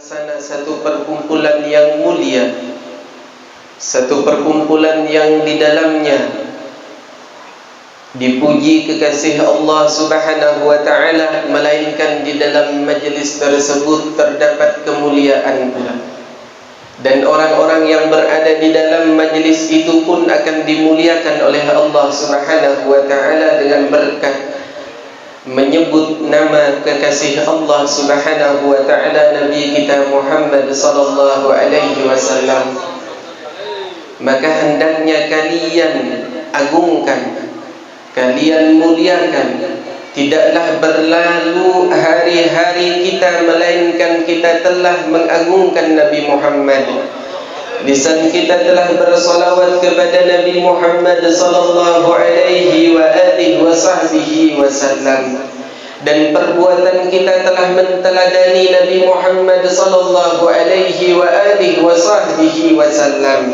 Sana satu perkumpulan yang mulia, satu perkumpulan yang di dalamnya dipuji kekasih Allah Subhanahu wa ta'ala, melainkan di dalam majlis tersebut terdapat kemuliaan pula. Dan orang-orang yang berada di dalam majlis itu pun akan dimuliakan oleh Allah Subhanahu wa ta'ala dengan berkat menyebut nama kekasih Allah Subhanahu wa ta'ala, Nabi kita Muhammad sallallahu alaihi wasallam. Maka hendaknya kalian agungkan, kalian muliakan. Tidaklah berlalu hari-hari kita melainkan kita telah mengagungkan Nabi Muhammad. Lisan kita telah bersolawat kepada Nabi Muhammad sallallahu alaihi wa alihi wa sahbihi wasallam, dan perbuatan kita telah menteladani Nabi Muhammad sallallahu alaihi wa alihi wa sahbihi wasallam.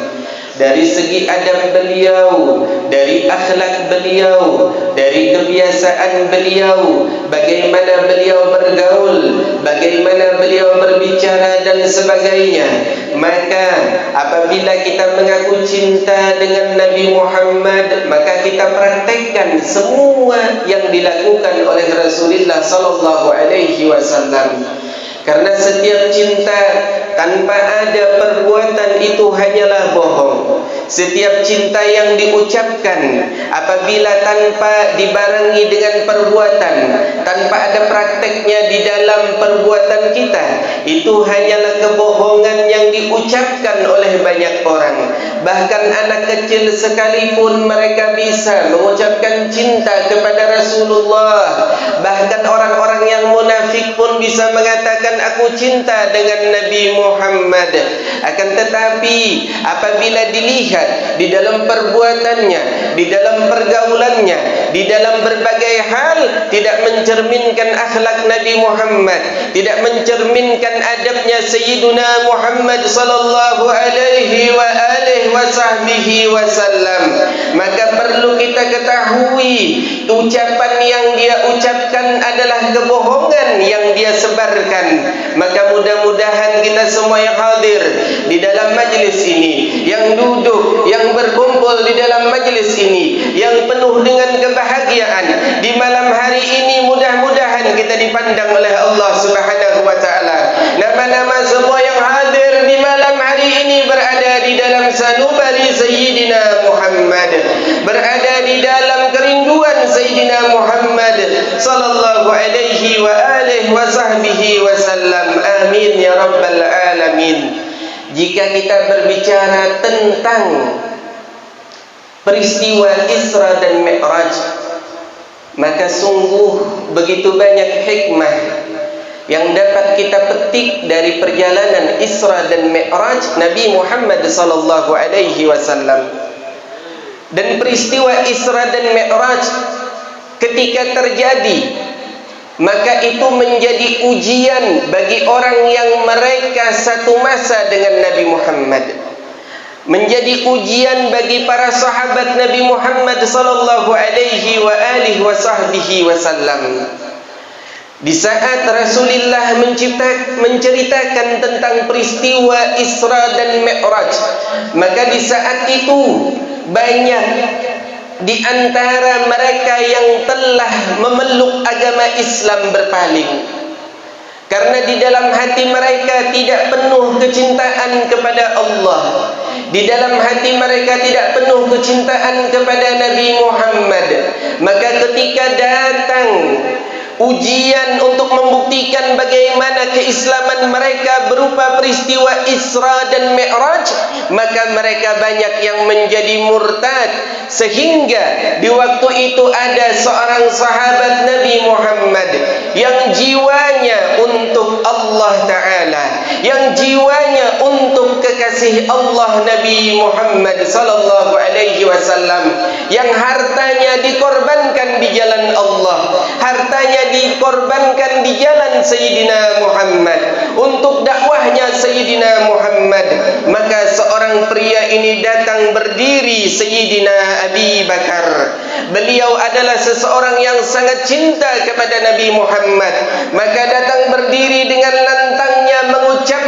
Dari segi adab beliau, dari akhlak beliau, dari kebiasaan beliau, bagaimana beliau bergaul, bagaimana beliau berbicara dan sebagainya. Maka apabila kita mengaku cinta dengan Nabi Muhammad, maka kita praktekkan semua yang dilakukan oleh Rasulullah sallallahu alaihi wasallam. Karena setiap cinta tanpa ada perbuatan itu hanyalah bohong. Setiap cinta yang diucapkan apabila tanpa dibarengi dengan perbuatan, tanpa ada prakteknya di dalam perbuatan kita, itu hanyalah kebohongan yang diucapkan oleh banyak orang. Bahkan anak kecil sekalipun mereka bisa mengucapkan cinta kepada Rasulullah. Bahkan orang-orang yang munafik pun bisa mengatakan aku cinta dengan Nabi Muhammad. Akan tetapi apabila dilihat di dalam perbuatannya, di dalam pergaulannya, di dalam berbagai hal, tidak mencerminkan akhlak Nabi Muhammad, tidak mencerminkan adabnya Sayyiduna Muhammad sallallahu alaihi wa alihi wa sahbihi wasallam, maka perlu kita ketahui ucapan yang dia ucapkan adalah kebohongan yang dia sebarkan. Maka mudah-mudahan kita semua yang hadir di dalam majlis ini, yang duduk, yang berkumpul di dalam majlis ini, yang penuh dengan kebahagiaan di malam hari ini, mudah-mudahan kita dipandang oleh Allah Subhanahu wa ta'ala. Nama-nama semua yang hadir di malam hari ini berada di dalam sanubari Sayyidina Muhammad, berada di dalam kerinduan Sayyidina Muhammad sallallahu alaihi wa alihi wa sahbihi wasallam. Amin ya rabbal alamin. Jika kita berbicara tentang peristiwa Isra dan Mi'raj, maka sungguh begitu banyak hikmah yang dapat kita petik dari perjalanan Isra dan Mi'raj Nabi Muhammad sallallahu alaihi wasallam. Dan peristiwa Isra dan Mi'raj ketika terjadi, maka itu menjadi ujian bagi orang yang mereka satu masa dengan Nabi Muhammad. Menjadi ujian bagi para sahabat Nabi Muhammad sallallahu alaihi wa alihi wa sahbihi wasallam. Di saat Rasulullah menceritakan tentang peristiwa Isra dan Mi'raj, maka di saat itu banyak di antara mereka yang telah memeluk agama Islam berpaling, karena di dalam hati mereka tidak penuh kecintaan kepada Allah, di dalam hati mereka tidak penuh kecintaan kepada Nabi Muhammad. Maka ketika datang ujian untuk membuktikan bagaimana keislaman mereka berupa peristiwa Isra dan Mi'raj, maka mereka banyak yang menjadi murtad, sehingga di waktu itu ada seorang sahabat Nabi Muhammad yang jiwanya untuk Allah Ta'ala, yang jiwanya untuk kekasih Allah Nabi Muhammad sallallahu alaihi wasallam, yang hartanya dikorbankan di jalan Allah, hartanya dikorbankan di jalan Sayyidina Muhammad untuk dakwahnya Sayyidina Muhammad. Maka seorang pria ini datang berdiri, Sayyidina Abi Bakar. Beliau adalah seseorang yang sangat cinta kepada Nabi Muhammad, maka datang berdiri dengan lantangnya mengucap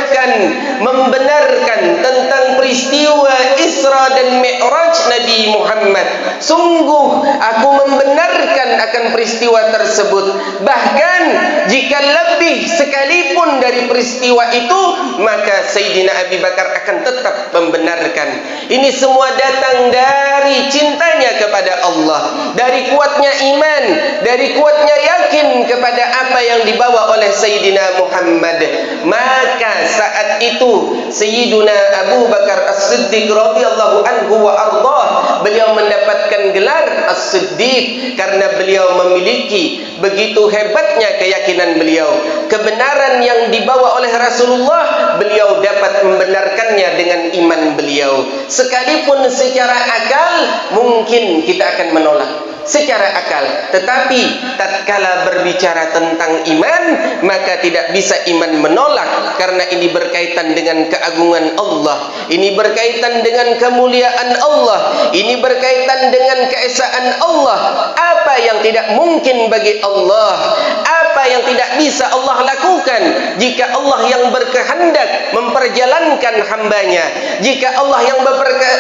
membenarkan tentang peristiwa Isra dan Mi'raj Nabi Muhammad. Sungguh aku membenarkan akan peristiwa tersebut. Bahkan jika lebih sekalipun dari peristiwa itu, maka Sayyidina Abu Bakar akan tetap membenarkan. Ini semua datang dari cintanya kepada Allah, dari kuatnya iman, dari kuatnya yakin kepada apa yang dibawa oleh Sayyidina Muhammad. Maka saat itu Sayyiduna Abu Bakar As-Siddiq radhiyallahu anhu wa ardhah, beliau mendapatkan gelar As-Siddiq karena beliau memiliki begitu hebatnya keyakinan beliau. Kebenaran yang dibawa oleh Rasulullah, beliau dapat membenarkannya dengan iman beliau. Sekalipun secara akal mungkin kita akan menolak secara akal, tetapi tatkala berbicara tentang iman, maka tidak bisa iman menolak, karena ini berkaitan dengan keagungan Allah, ini berkaitan dengan kemuliaan Allah, ini berkaitan dengan keesaan Allah. Apa yang tidak mungkin bagi Allah, apa yang tidak bisa Allah lakukan jika Allah yang berkehendak memperjalankan hambanya, jika Allah yang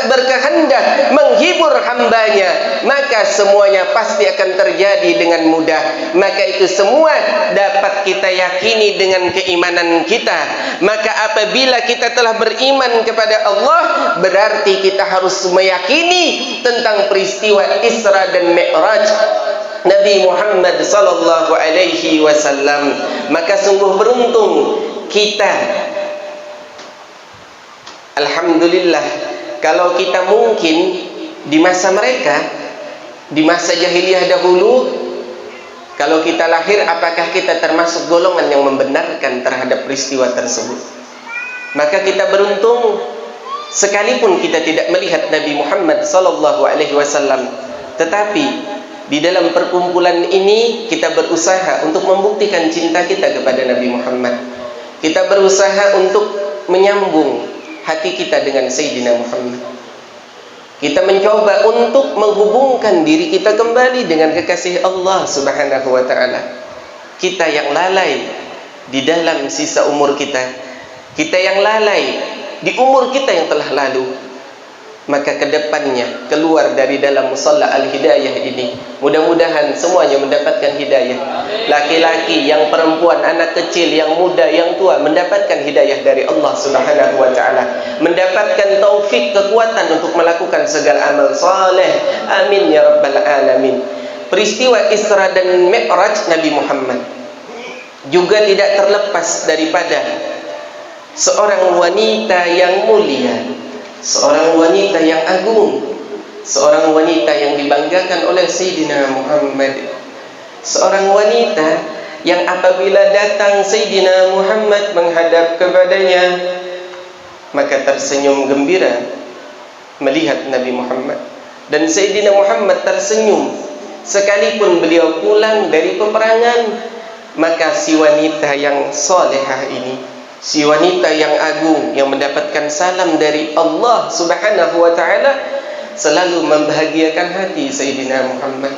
berkehendak menghibur hambanya, maka semuanya pasti akan terjadi dengan mudah. Maka itu semua dapat kita yakini dengan keimanan kita. Maka apabila kita telah beriman kepada Allah, berarti kita harus meyakini tentang peristiwa Isra dan Mi'raj Nabi Muhammad sallallahu alaihi wasallam. Maka sungguh beruntung kita, alhamdulillah, kalau kita mungkin di masa mereka, di masa jahiliyah dahulu, kalau kita lahir, apakah kita termasuk golongan yang membenarkan terhadap peristiwa tersebut? Maka kita beruntung, sekalipun kita tidak melihat Nabi Muhammad sallallahu alaihi wasallam, tetapi di dalam perkumpulan ini kita berusaha untuk membuktikan cinta kita kepada Nabi Muhammad. Kita berusaha untuk menyambung hati kita dengan Sayyidina Muhammad. Kita mencoba untuk menghubungkan diri kita kembali dengan kekasih Allah Subhanahu wa ta'ala. Kita yang lalai di dalam sisa umur kita, kita yang lalai di umur kita yang telah lalu, maka kedepannya keluar dari dalam musalla al-hidayah ini, mudah-mudahan semuanya mendapatkan hidayah. Laki-laki, yang perempuan, anak kecil, yang muda, yang tua, mendapatkan hidayah dari Allah Subhanahu wa ta'ala, mendapatkan taufik, kekuatan untuk melakukan segala amal saleh. Amin ya rabbal alamin. Peristiwa Isra dan Mi'raj Nabi Muhammad juga tidak terlepas daripada seorang wanita yang mulia, seorang wanita yang agung, seorang wanita yang dibanggakan oleh Sayyidina Muhammad, seorang wanita yang apabila datang Sayyidina Muhammad menghadap kepadanya, maka tersenyum gembira melihat Nabi Muhammad. Dan Sayyidina Muhammad tersenyum sekalipun beliau pulang dari peperangan. Maka si wanita yang salehah ini, si wanita yang agung yang mendapatkan salam dari Allah Subhanahu wa ta'ala, selalu membahagiakan hati Sayyidina Muhammad.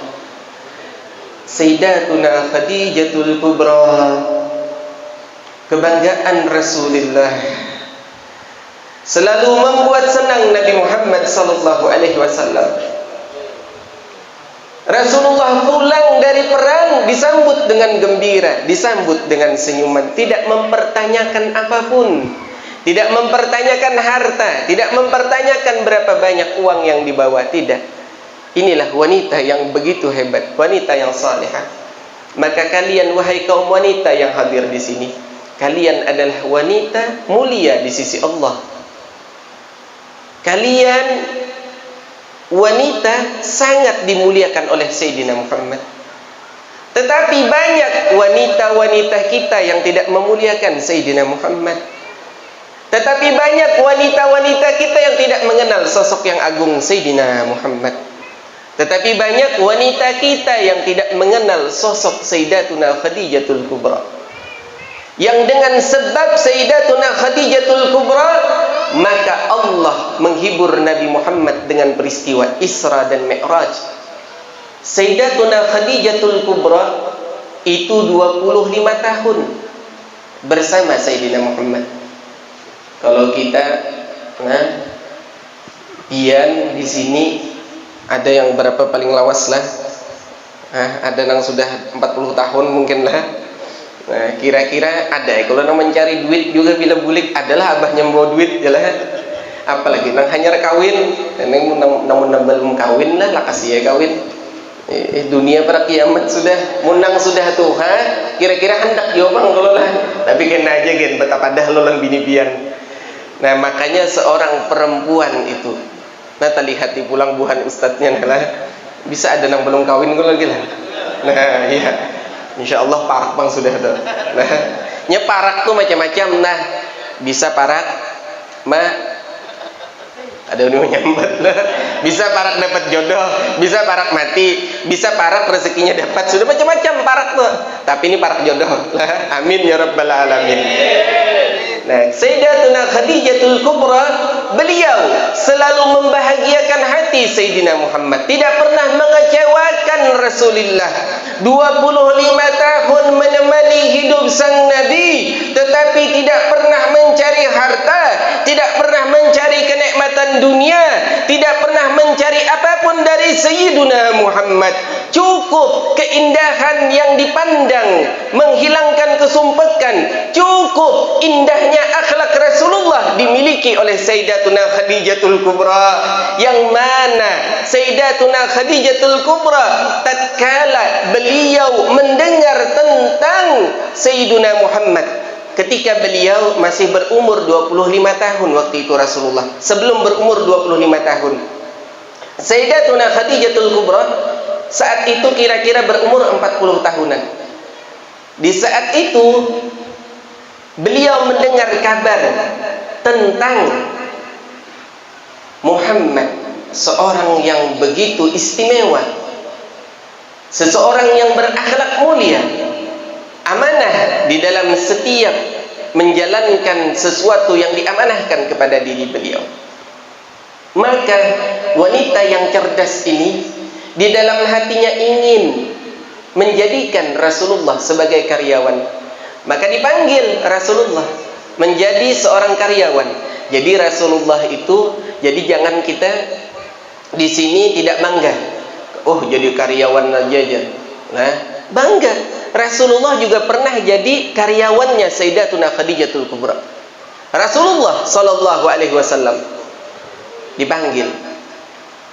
Sayyidatuna Khadijatul Kubra, kebanggaan Rasulullah, selalu membuat senang Nabi Muhammad sallallahu alaihi wasallam. Rasulullah pulang dari perang disambut dengan gembira, disambut dengan senyuman, tidak mempertanyakan apapun, tidak mempertanyakan harta, tidak mempertanyakan berapa banyak uang yang dibawa, tidak. Inilah wanita yang begitu hebat, wanita yang salihah. Maka kalian, wahai kaum wanita yang hadir di sini, kalian adalah wanita mulia di sisi Allah. Kalian wanita sangat dimuliakan oleh Sayyidina Muhammad. Tetapi banyak wanita-wanita kita yang tidak memuliakan Sayyidina Muhammad. Tetapi banyak wanita-wanita kita yang tidak mengenal sosok yang agung Sayyidina Muhammad. Tetapi banyak wanita kita yang tidak mengenal sosok Sayyidatuna Khadijatul Kubra, yang dengan sebab Sayyidatuna Khadijatul Kubra, maka Allah menghibur Nabi Muhammad dengan peristiwa Isra dan Mi'raj. Sayyidatuna Khadijatul Kubra itu 25 tahun bersama Sayyidina Muhammad. Kalau kita, nah, pian di sini ada yang berapa paling lawas lah, ada yang sudah 40 tahun mungkin lah. Nah, kira-kira ada ya. Kalau nang mencari duit juga bila bulik adalah abahnya mau duit jelah. Apalagi nang hanya kawin, namun belum kawin lah kasih ya kawin. Dunia pada kiamat sudah munang sudah tuh, kira-kira hendak jawabang kalau lah. Tapi kena aja gen betapa dah lo lang bini pian. Nah, makanya seorang perempuan itu, nah terlihat di pulang buhan ustadznya lah, bisa ada yang belum kawin gue lagi lah. Nah, iya, insya Allah parak bang sudah tuh. Nah, parak tuh macam-macam. Nah, bisa parak, ada yang menyambat lah. Bisa parak dapat jodoh, bisa parak mati, bisa parak rezekinya dapat, sudah macam-macam parak tuh. Tapi ini parak jodoh lah. Amin ya rabbal alamin. Nah, Sayyidatuna Khadijatul Kubra, beliau selalu membahagiakan hati Sayyidina Muhammad, tidak pernah mengecewakan Rasulullah. 25 tahun menemani hidup sang Nabi, tetapi tidak pernah mencari harta, tidak pernah mencari kenikmatan dunia, tidak pernah mencari apapun dari Sayyidina Muhammad. Cukup keindahan yang dipandang menghilangkan kesumpekan, cukup indahnya akhlak Rasulullah dimiliki oleh Sayyidatuna Khadijatul Kubra, yang mana Sayyidatuna Khadijatul Kubra tatkala beliau mendengar tentang Sayyiduna Muhammad ketika beliau masih berumur 25 tahun waktu itu Rasulullah, sebelum berumur 25 tahun. Sayyidatuna Khadijatul Kubra saat itu kira-kira berumur 40 tahunan. Di saat itu beliau mendengar kabar tentang Muhammad, seorang yang begitu istimewa, seseorang yang berakhlak mulia, amanah di dalam setiap menjalankan sesuatu yang diamanahkan kepada diri beliau. Maka wanita yang cerdas ini di dalam hatinya ingin menjadikan Rasulullah sebagai karyawan. Maka dipanggil Rasulullah menjadi seorang karyawan. Jadi Rasulullah itu, jadi jangan kita di sini tidak bangga. Oh, jadi karyawan aja. Nah, bangga. Rasulullah juga pernah jadi karyawannya Sayyidatuna Khadijatul Kubra. Rasulullah sallallahu alaihi wasallam dipanggil.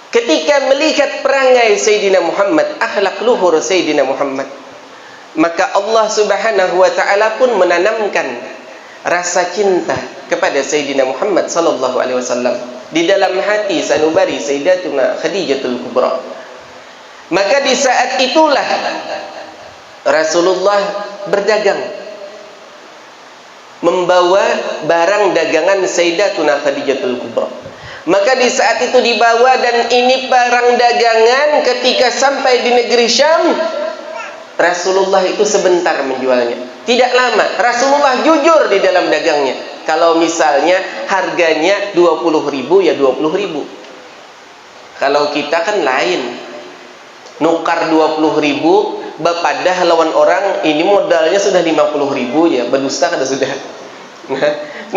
Ketika melihat perangai Sayyidina Muhammad, akhlak luhur Sayyidina Muhammad, maka Allah Subhanahu wa taala pun menanamkan rasa cinta kepada Sayyidina Muhammad sallallahu alaihi wasallam di dalam hati sanubari Sayyidatuna Khadijatul Kubra. Maka di saat itulah Rasulullah berdagang, membawa barang dagangan Sayyidatuna Khadijatul Kubra. Maka di saat itu dibawa, dan ini barang dagangan ketika sampai di negeri Syam, Rasulullah itu sebentar menjualnya, tidak lama. Rasulullah jujur di dalam dagangnya. Kalau misalnya harganya 20.000 ya 20.000. Kalau kita kan lain, nukar 20.000, bapadah lawan orang ini modalnya sudah 50.000 ya, berdusta kada sudah.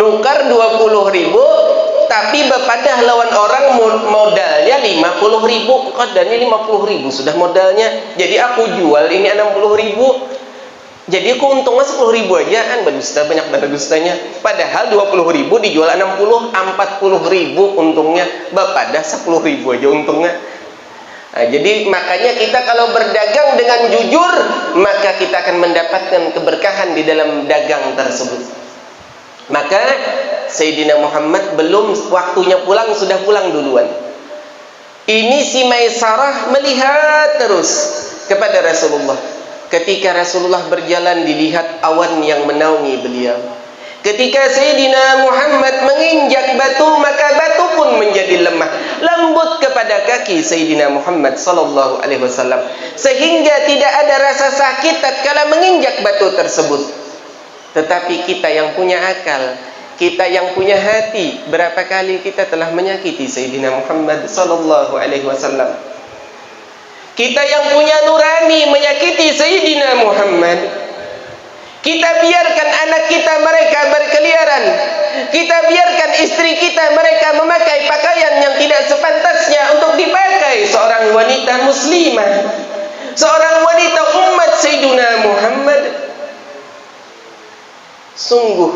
Nukar 20.000 tapi bapadah lawan orang modalnya 50.000, kodanya 50.000 sudah modalnya. Jadi aku jual ini 60.000, jadi aku untungnya 10.000 aja kan, berdusta banyak dana dustanya. Padahal 20.000 dijual 40.000 untungnya, bapadah 10.000 aja untungnya. Nah, jadi makanya kita kalau berdagang dengan jujur, maka kita akan mendapatkan keberkahan di dalam dagang tersebut. Maka Sayyidina Muhammad belum waktunya pulang, sudah pulang duluan. Ini si Maisarah melihat terus kepada Rasulullah. Ketika Rasulullah berjalan, dilihat awan yang menaungi beliau. Ketika Sayyidina Muhammad menginjak batu, maka batu pun menjadi lemah, lembut kepada kaki Sayyidina Muhammad sallallahu alaihi wasallam, sehingga tidak ada rasa sakit tatkala menginjak batu tersebut. Tetapi kita yang punya akal, kita yang punya hati, berapa kali kita telah menyakiti Sayyidina Muhammad sallallahu alaihi wasallam. Kita yang punya nurani menyakiti Sayyidina Muhammad. Kita biarkan anak kita mereka berkeliaran kita biarkan istri kita mereka memakai pakaian yang tidak sepantasnya untuk dipakai seorang wanita muslimah, seorang wanita umat Sayyidina Muhammad. Sungguh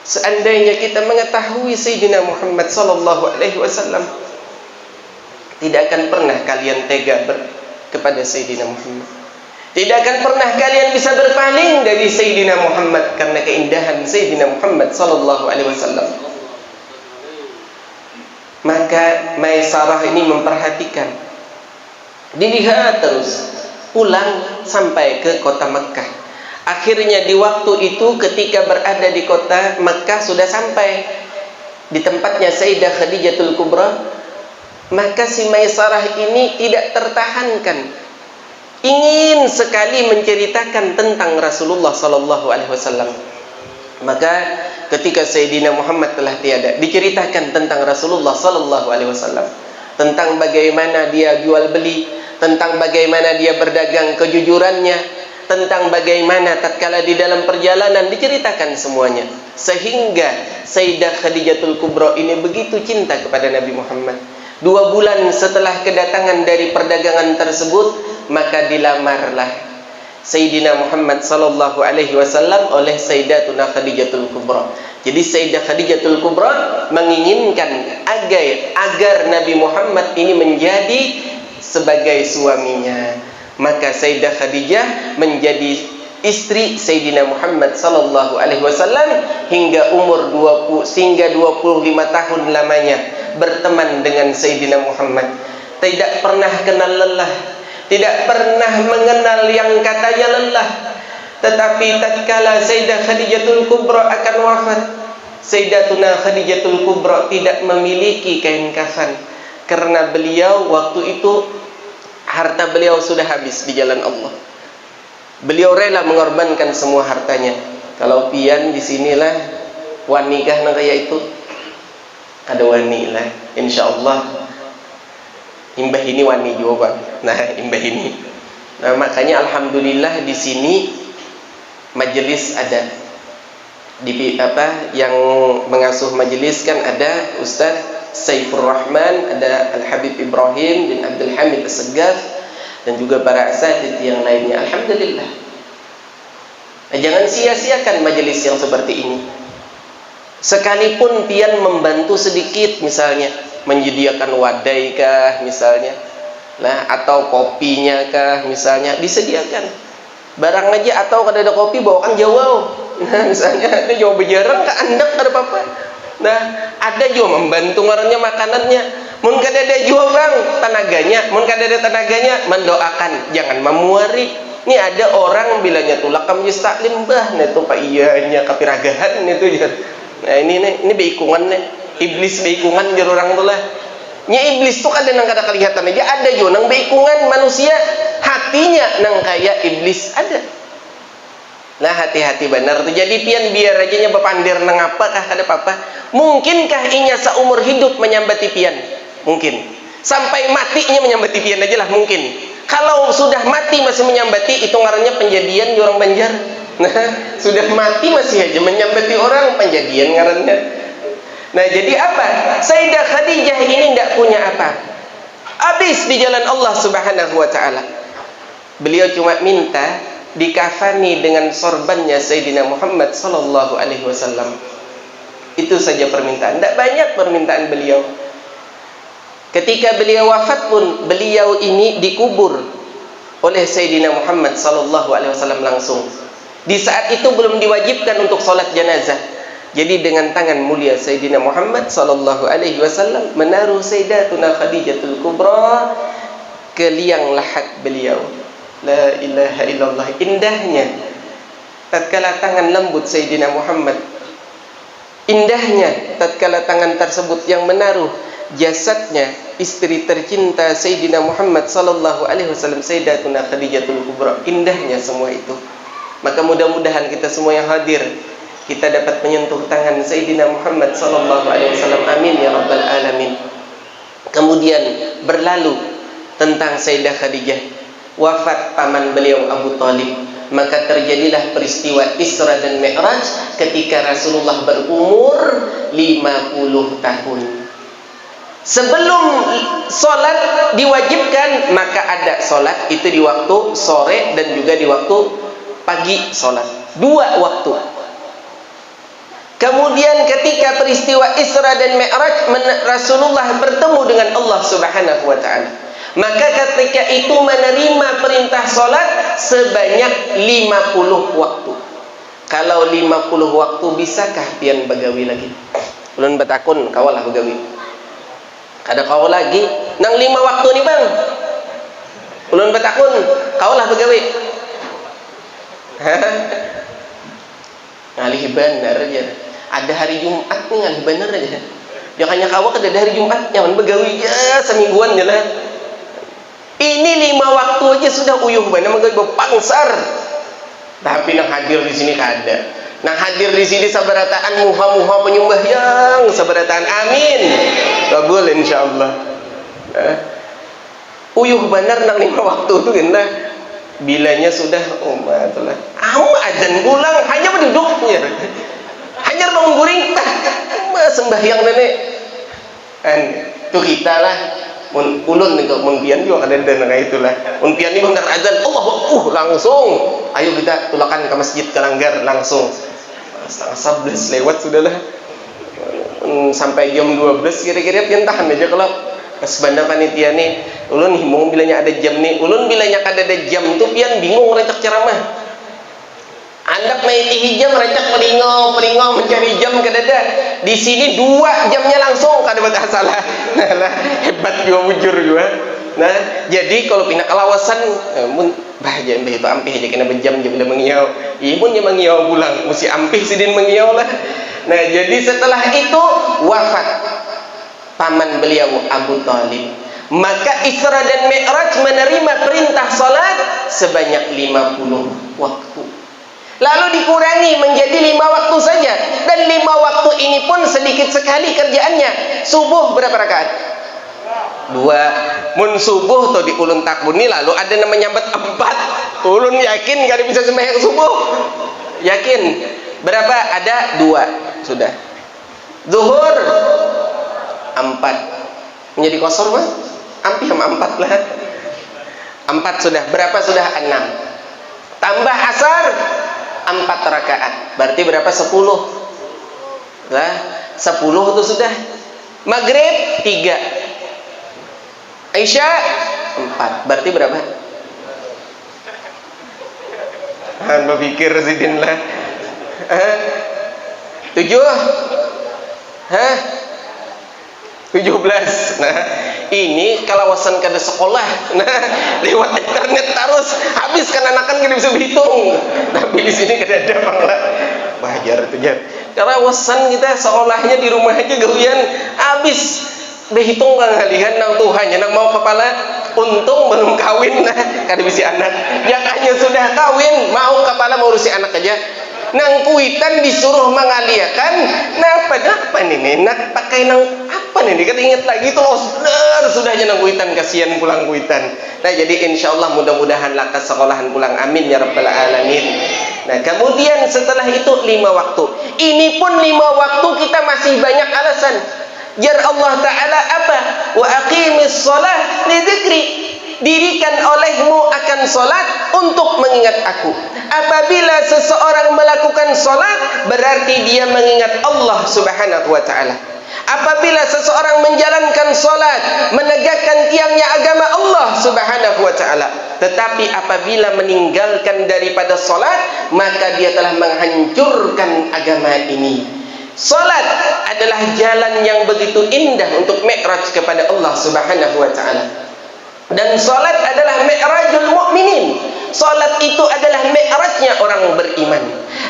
seandainya kita mengetahui Sayyidina Muhammad sallallahu alaihi wasallam, tidak akan pernah kalian tega kepada Sayyidina Muhammad. Tidak akan pernah kalian bisa berpaling dari Sayyidina Muhammad karena keindahan Sayyidina Muhammad sallallahu alaihi wasallam. Maka Maisarah ini memperhatikan, dilihat terus, pulang sampai ke kota Mekkah. Akhirnya di waktu itu ketika berada di kota Mekkah sudah sampai di tempatnya Sayyidah Khadijatul Kubra, maka si Maisarah ini tidak tertahankan, ingin sekali menceritakan tentang Rasulullah sallallahu alaihi wasallam. Maka ketika Sayyidina Muhammad telah tiada, diceritakan tentang Rasulullah sallallahu alaihi wasallam, tentang bagaimana dia jual beli, tentang bagaimana dia berdagang kejujurannya, tentang bagaimana tatkala di dalam perjalanan, diceritakan semuanya. Sehingga Sayyidah Khadijatul Kubra ini begitu cinta kepada Nabi Muhammad. 2 bulan setelah kedatangan dari perdagangan tersebut, maka dilamarlah Sayyidina Muhammad sallallahu alaihi wasallam oleh Sayyidatuna Khadijatul Kubra. Jadi Sayyidah Khadijatul Kubra menginginkan agar Nabi Muhammad ini menjadi sebagai suaminya. Maka Sayyidah Khadijah menjadi istri Sayyidina Muhammad sallallahu alaihi wasallam hingga umur 25 tahun lamanya berteman dengan Sayyidina Muhammad. Tidak pernah kenal lelah, tidak pernah mengenal yang katanya lelah. Tetapi tatkala Sayyidah Khadijatul Kubra akan wafat, Sayyidatuna Khadijatul Kubra tidak memiliki kain kafan karena beliau waktu itu harta beliau sudah habis di jalan Allah. Beliau rela mengorbankan semua hartanya. Kalau pian di sinilah wanikah nang kaya itu. Ada wani lah, insyaallah. Imbah ini wani juga, Bang. Nah, imbah ini. Nah, makanya alhamdulillah di sini majelis ada. Di yang mengasuh majelis kan ada Ustaz Saifur Rahman, ada Al-Habib Ibrahim bin Abdul Hamid As-Segaf, dan juga para asatidz yang lainnya. Alhamdulillah. Nah, jangan sia-siakan majelis yang seperti ini. Sekalipun pian membantu sedikit, misalnya menyediakan wadai kah misalnya, nah, atau kopinya kah misalnya, disediakan barang aja, atau kalau ada kopi bawakan jawau. Nah, misalnya ada jawau bejarang ke andak ada apa-apa. Nah, ada juga membantu ngarannya makanannya. Mun kada ada juga bang tenaganya, mun kada ada tenaganya mendoakan, jangan memuari. Ini ada orang bilangnya tuh lakam yustaklim bah, nah itu pak iyanya kapiragahan itu. Nah ini beikungan nih, iblis beikungan jar orang tuh lah. Nya iblis tuh kada nang kada kelihatan aja, ada juga nang beikungan manusia hatinya nang kayak iblis ada. Nah hati-hati benar tuh. Jadi pian biar aja nya bepandir nang apa kah ada apa-apa. Mungkinkah inya seumur hidup menyambati pian? Mungkin. Sampai matinya menyambati pian aja lah mungkin. Kalau sudah mati masih menyambati, itu ngarannya penjadian di orang Banjar. Nah, sudah mati masih aja menyambati orang, penjadian ngarannya. Nah, jadi apa? Sayyidah Khadijah ini tidak punya apa. Habis di jalan Allah Subhanahu wa taala. Beliau cuma minta dikafani dengan sorbannya Sayyidina Muhammad sallallahu alaihi wasallam. Itu saja permintaan. Tidak banyak permintaan beliau. Ketika beliau wafat pun, beliau ini dikubur oleh Sayyidina Muhammad sallallahu alaihi wasallam langsung. Di saat itu belum diwajibkan untuk salat jenazah. Jadi dengan tangan mulia Sayyidina Muhammad sallallahu alaihi wasallam menaruh Sayyidatuna Khadijatul Kubra ke liang lahat beliau. La ilaha illallah. Indahnya tatkala tangan lembut Sayyidina Muhammad, indahnya tatkala tangan tersebut yang menaruh jasadnya istri tercinta Sayyidina Muhammad sallallahu alaihi wasallam, Sayyidatuna Khadijatul Kubra. Indahnya semua itu. Maka mudah-mudahan kita semua yang hadir, kita dapat menyentuh tangan Sayyidina Muhammad sallallahu alaihi wasallam. Amin ya rabbal alamin. Kemudian berlalu tentang Sayyidah Khadijah. Wafat paman beliau Abu Talib. Maka terjadilah peristiwa Isra dan Mi'raj ketika Rasulullah berumur 50 tahun. Sebelum sholat diwajibkan, maka ada sholat itu di waktu sore dan juga di waktu pagi sholat. 2 waktu. Kemudian ketika peristiwa Isra dan Mi'raj, Rasulullah bertemu dengan Allah Subhanahu wa ta'ala. Maka ketika itu menerima perintah sholat sebanyak 50 waktu. Kalau 50 waktu bisakah pian begawi lagi? Ulun betakun kawalah begawi. Ada kau lagi nang 5 waktu nih bang. Ulun betakun kawalah begawi. Ngalih bener aja. Ada hari Jumat nih ngalih bener aja. Jangannya kau ada hari Jumat nyaman begawi ya semingguan je lah. Ini 5 waktu aja sudah uyuh bener begawi bepangsar. Tapi nang hadir di sini kada. Nah hadir di sini sabarataan muha-muha penyembah yang sabarataan amin kabul insyaallah. Uyuh benar nang 5 waktu itu kan bilanya sudah umatlah azan pulang hanya berduduknya hanya bangun guring sembahyang nenek kan itu kita lah ulun nih mun pian juga ada kayak itulah mun pian ni benar azan Allah langsung ayo kita tulakan ke masjid ke langgar langsung setengah 11 lewat sudahlah sampai jam 12 kira-kira pian tahan aja kalau sebanda panitia nih ulun himbung bilanya ada jam nih ulun bilanya kada ada jam tuh pian bingung rancak ceramah Anda main hijam rancak pelingau mencari jam kada ada di sini 2 jamnya langsung kada ada salah nah hebat juga bujur juga nah jadi kalau pindah kalawasan mun bahaya mbah itu ampih aja kena berjam je bila mengiau imun je mengiau pulang mesti ampih sidin mengiau lah nah jadi setelah itu wafat paman beliau Abu Thalib. Maka Isra dan Mi'raj menerima perintah salat sebanyak 50 waktu. Lalu dikurangi menjadi 5 waktu saja. Dan 5 waktu ini pun sedikit sekali kerjaannya. Subuh berapa rakaat? 2. Mun subuh tuh di ulun takbun ni lalu ada nama nyambat 4. Ulun yakin gak bisa sembahyang subuh. Yakin. Berapa? Ada 2. Sudah. Zuhur 4 menjadi kosor mah hampir 4 lah 4 sudah berapa sudah 6 tambah asar 4 rakaat berarti berapa 10 lah 10 itu sudah maghrib 3 Isya 4 berarti berapa berpikir sidin lah 7 17. Nah, ini kalawasan kada sekolah. Nah, lewat internet terus habis kan anakan kada bisa berhitung. Tapi di sini kada ada bangla. Bajar itu jar. Kalawasan kita sekolahnya di rumah aja gawian habis berhitung kan ngalihan nang Tuhannya nang mau kepala untung belum kawin nah kada bisa anak. Yang hanya sudah kawin mau kepala mau urusi anak aja. Nang kuitan disuruh mengaliakan nah apa nih nak pakai nang apa nih kan ingat lagi tuh benar sudahnya nang kuitan kasihan pulang kuitan nah jadi insyaallah mudah-mudahan lakas sekolahan pulang amin ya rabbal alamin. Nah kemudian setelah itu 5 waktu ini pun 5 waktu kita masih banyak alasan jar Allah Ta'ala apa wa aqimis shalah li dzikri dirikan olehmu akan solat untuk mengingat aku. Apabila seseorang melakukan solat berarti dia mengingat Allah Subhanahu wa ta'ala. Apabila seseorang menjalankan solat menegakkan tiangnya agama Allah Subhanahu wa ta'ala. Tetapi apabila meninggalkan daripada solat maka dia telah menghancurkan agama ini. Salat adalah jalan yang begitu indah untuk mi'raj kepada Allah Subhanahu wa ta'ala. Dan salat adalah mi'rajul mu'minin. Salat itu adalah mi'rajnya orang beriman.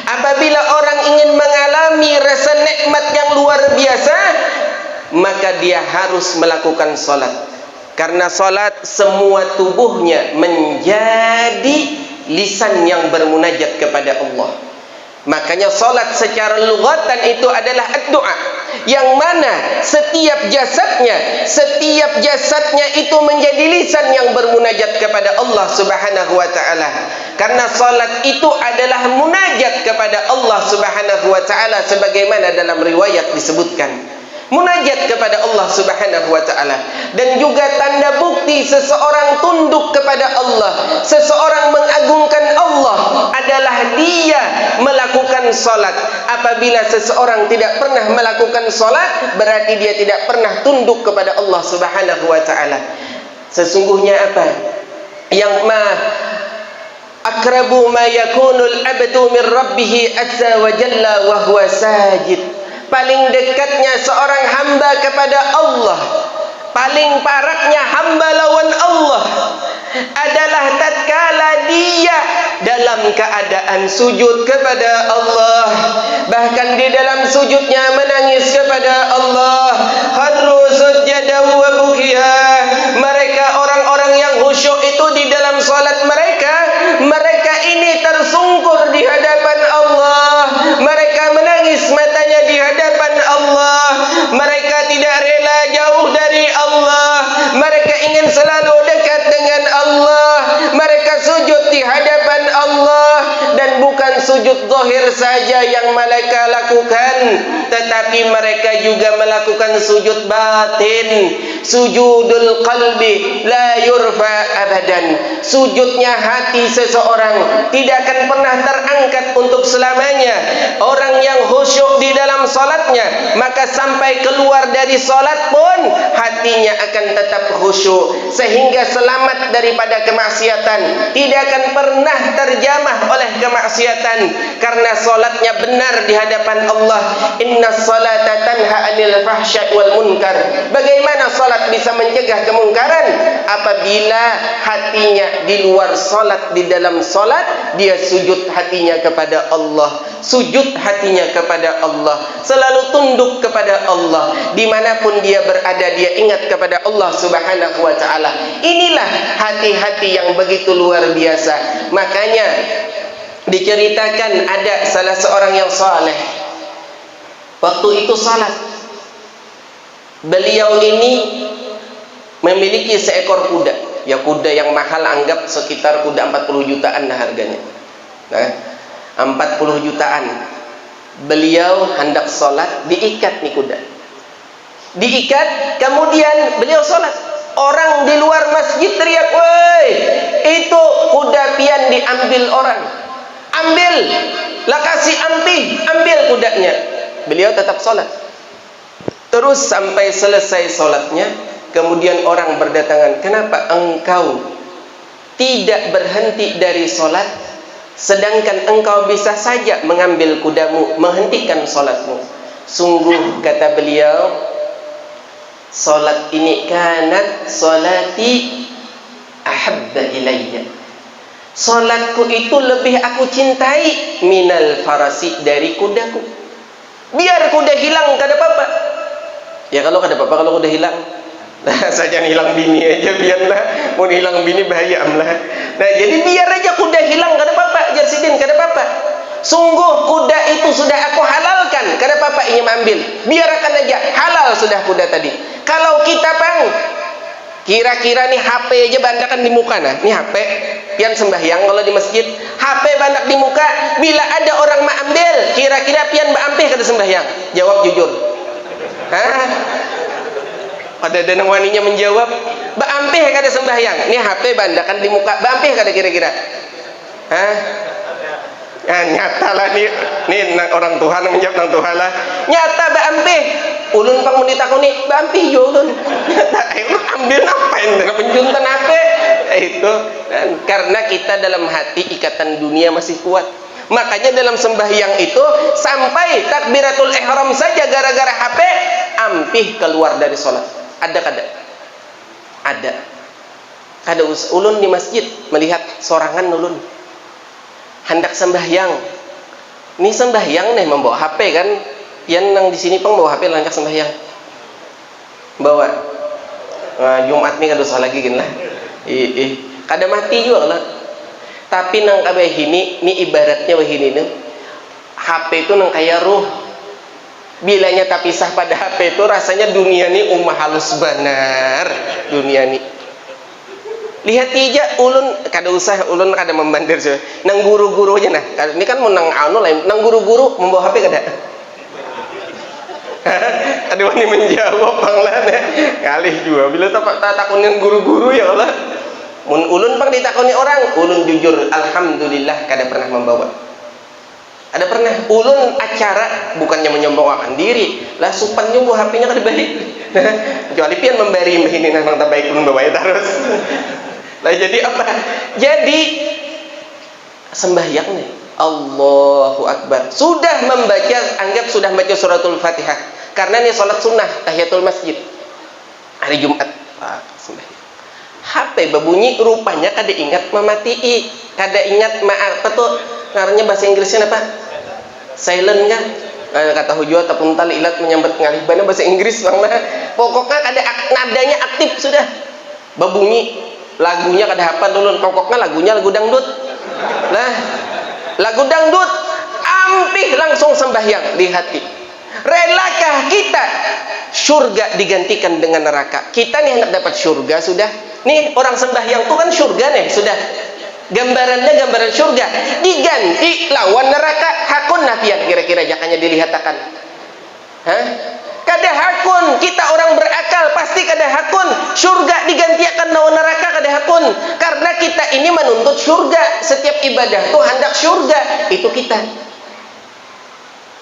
Apabila orang ingin mengalami rasa nikmat yang luar biasa, maka dia harus melakukan salat. Karena salat semua tubuhnya menjadi lisan yang bermunajat kepada Allah. Makanya salat secara lugatan itu adalah doa yang mana setiap jasadnya itu menjadi lisan yang bermunajat kepada Allah Subhanahu wa ta'ala. Karena salat itu adalah munajat kepada Allah Subhanahu wa taala sebagaimana dalam riwayat disebutkan. Munajat kepada Allah Subhanahu wa taala, dan juga tanda bukti seseorang tunduk kepada Allah, seseorang mengagungkan Allah adalah dia melakukan salat. Apabila seseorang tidak pernah melakukan salat, berarti dia tidak pernah tunduk kepada Allah Subhanahu wa taala. Sesungguhnya apa? Yang akrabu ma yakunul abdu min rabbih azza wa jalla wa huwa sajid. Paling dekatnya seorang hamba kepada Allah, paling paraknya hamba lawan Allah adalah tatkala dia dalam keadaan sujud kepada Allah. Bahkan di dalam sujudnya menangis kepada Allah. Kharru sujjadan wa bukiya. Mereka orang-orang yang khusyuk itu di dalam salat mereka ini tersungkur di hadapan Allah. Mereka menangis matanya di hadapan Allah. Mereka tidak rela jauh dari Allah. Mereka ingin selalu dekat dengan Allah. Mereka sujud di hadapan Allah, dan bukan sujud zahir saja yang mereka lakukan, tetapi mereka juga melakukan sujud batin. Sujudul qalbi la yurfa abadan. Sujudnya hati seseorang tidak akan pernah terangkat untuk selamanya. Orang yang khusyuk di dalam salatnya, maka sampai keluar dari salat pun hatinya akan tetap khusyuk, sehingga selamat daripada kemaksiatan, tidak akan pernah terjamah oleh kemaksiatan, karena salatnya benar di hadapan Allah. Innas salata tanha 'anil fahsya'i wal munkar. Bagaimana salat bisa mencegah kemungkaran? Apabila hatinya di luar salat, di dalam salat dia sujud hatinya kepada Allah, sujud hatinya kepada Allah, selalu tunduk kepada Allah. Dimanapun dia berada, dia ingat kepada Allah Subhanahu wa ta'ala. Inilah hati-hati yang begitu luar biasa. Makanya diceritakan ada salah seorang yang saleh. Waktu itu salat, beliau ini memiliki seekor kuda. Ya, kuda yang mahal, anggap sekitar kuda 40 jutaan lah harganya. Nah, 40 jutaan. Beliau hendak sholat, diikat nih kuda. Diikat, kemudian beliau sholat. Orang di luar masjid teriak, "Woi, itu kuda pian diambil orang. Ambil, lah kasih ampi, ambil kudanya." Beliau tetap sholat. Terus sampai selesai sholatnya, kemudian orang berdatangan, "Kenapa engkau tidak berhenti dari sholat, sedangkan engkau bisa saja mengambil kudamu, menghentikan sholatmu?" Sungguh, kata beliau, sholat ini kanat sholati ahabba ilayya. Sholatku itu lebih aku cintai minal farasi, dari kudaku. Biar kuda hilang, kada apa-apa. Ya kalau kada apa-apa, kalau kuda hilang. Nah, saja hilang bini aja biarlah. Mau hilang bini bahaya amlah. Nah, jadi biar aja kuda hilang, kada apa-apa. Jarsidin, kada apa-apa. Sungguh kuda itu sudah aku halalkan, kada apa-apa ini ambil. Biarkan aja, halal sudah kuda tadi. Kalau kita bang, kira-kira nih HP aja bandakan di muka, nah. Nih HP, pian sembahyang kalau di masjid, HP bandak di muka. Bila ada orang mak ambil, kira-kira pian mbak ampih kada sembahyang? Jawab jujur. Hah? Ada danang waninya menjawab, "Mbak ampih kada sembahyang." Ini HP bandakan di muka, "Mbak ampih kada kira-kira?" Hah? Ya, nyata lah nih orang Tuhan menjawab nang Tuhan lah. Nyata Mbak ampih. Ulun pang mun ditakoni, "Mbak ampih yo ulun." Nyata ayo ambil ngapain dengan penjuntan HP? Itu karena kita dalam hati ikatan dunia masih kuat. Makanya dalam sembahyang itu sampai takbiratul ihram saja gara-gara HP ampih keluar dari sholat. Ada kada? Ada. Kada ulun di masjid melihat sorangan ulun hendak sembahyang. Ini sembahyang nih membawa HP kan? Yang nang di sini pang bawa HP lanjak sembahyang. Bawa. Jumat nih kada usah lagi kan lah. Kada mati juga lah. Tapi nang kabeh ini ibaratnya begini nih. HP itu nang kaya ruh. Bilanya tak pisah pada HP itu rasanya dunia ini halus benar. Dunia ini. lihat ija ulun kada usah ulun kada membandir sih nang guru-gurunya nah ini kan mau nang anu lain nang guru-guru membawa HP kada ada wani menjawab panglan ya kali juga bila takon yang guru-guru ya Allah mun ulun pang ditakoni orang ulun jujur alhamdulillah kada pernah membawa ada pernah ulun acara bukannya menyombongkan diri lah supan nyumbu HP-nya kada baik kecuali pian memberi ini nang tak baik ulun bawa terus lah jadi apa jadi sembahyang nih Allahu Akbar sudah membaca anggap sudah membaca suratul Fatihah karena ini sholat sunnah tahiyatul masjid hari Jumat sembahyang HP berbunyi rupanya kada ingat mematii kada ingat apa tuh karena bahasa Inggrisnya apa silent kan kata hujua ataupun tali ilat menyambat ngalibana bahasa Inggris bang pokoknya kada nadanya aktif sudah berbunyi lagunya kada hafal dulu pokoknya lagunya lagu dangdut lah lagu dangdut ampih langsung sembahyang di hati relakah kita surga digantikan dengan neraka kita nih hendak dapat surga sudah nih orang sembahyang tuh kan surga nih sudah gambarannya gambaran surga diganti lawan neraka hakun nafian kira-kira jakanya dilihatakan kada hakun kita orang berakal pasti kada hakun surga digantikan lawan neraka kada hakun karena kita ini menuntut surga setiap ibadah tuh hendak surga itu kita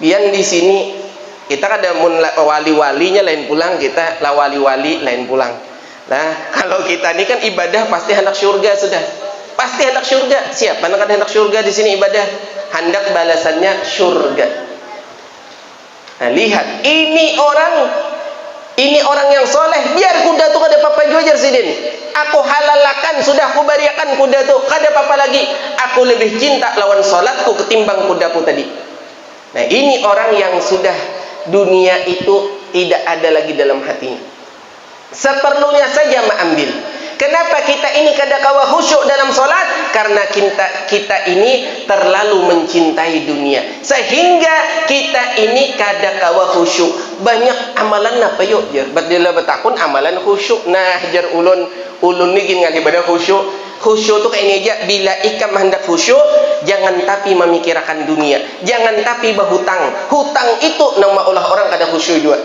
yang di sini kita kada mun wali-walinya lain pulang kita la wali-wali lain pulang nah kalau kita ini kan ibadah pasti hendak surga sudah pasti hendak surga siapa yang hendak surga di sini ibadah hendak balasannya surga. Nah, lihat ini orang yang soleh biar kuda tuh kada apa-apa juajar sidin aku halalakan sudah aku bariakan kuda tuh kada apa-apa lagi aku lebih cinta lawan solatku ketimbang kudaku tadi. Nah ini orang yang sudah dunia itu tidak ada lagi dalam hatinya seperlunya saja mengambil. Kenapa kita ini kada kawa khusyuk dalam solat? Karena kita ini terlalu mencintai dunia sehingga kita ini kada kawa khusyuk. Banyak amalan apa yuk jar badila betakun amalan khusyuk nah jar ulun ni gin ibadah khusyuk tuh kayak ini aja bila ikam hendak khusyuk jangan tapi memikirkan dunia jangan tapi berhutang hutang itu nang maulah orang kada khusyuk juga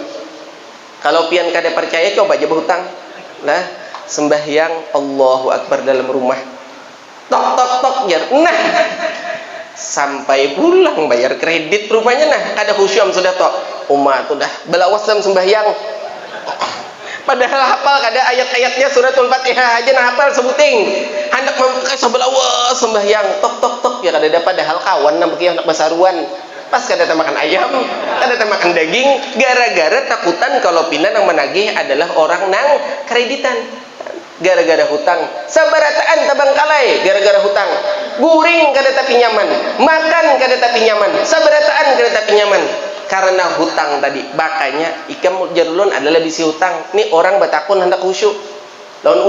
kalau pian kada percaya coba aja berhutang lah sembahyang Allahu Akbar dalam rumah tok tok tok jar nah sampai pulang bayar kredit rupanya nah kada khusyuk sudah tok umat sudah belawas dalam sembahyang padahal hafal kada ayat-ayatnya suratul Fatihah aja nah hafal sebuting hendak sebelawas sembahyang tok tok tok ya kada ada padahal kawan nang bagi anak basaruan pas kada makan ayam kada makan daging gara-gara takutan kalau pindah nang menagih adalah orang nang kreditan gara-gara hutang sabarataan tabangkalai gara-gara hutang guring kada tapi nyaman makan kada tapi nyaman sabarataan kada tapi nyaman karena hutang tadi makanya ikam jarulun adalah bisi hutang ni orang batakun hendak khusyuk lawan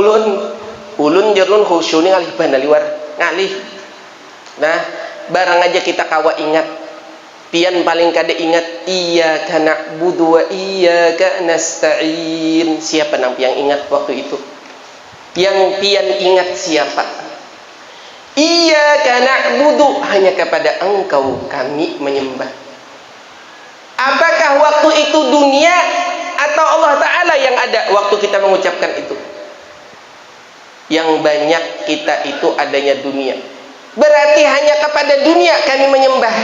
ulun jarulun khusyuk ni ngalih bandaliwar ngalih nah barang aja kita kawa ingat pian paling kada ingat iyyaka na'budu wa iyyaka nasta'in siapa nang pian ingat waktu itu yang pian ingat siapa iyyaka na'budu hanya kepada engkau kami menyembah apakah waktu itu dunia atau Allah Ta'ala yang ada waktu kita mengucapkan itu yang banyak kita itu adanya dunia berarti hanya kepada dunia kami menyembah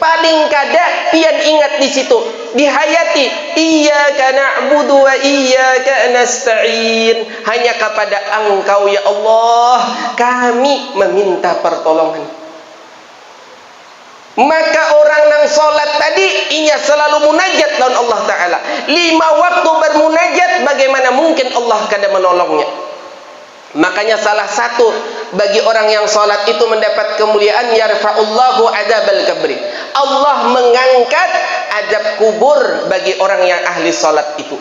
paling kada pian ingat di situ dihayati iyyaka na'budu wa iyyaka nasta'in hanya kepada engkau ya Allah kami meminta pertolongan maka orang nang solat tadi inya selalu munajat lawan Allah Ta'ala 5 waktu bermunajat bagaimana mungkin Allah kada menolongnya makanya salah satu bagi orang yang salat itu mendapat kemuliaan yarfa'ullahu adzabal kabri Allah mengangkat adab kubur bagi orang yang ahli salat itu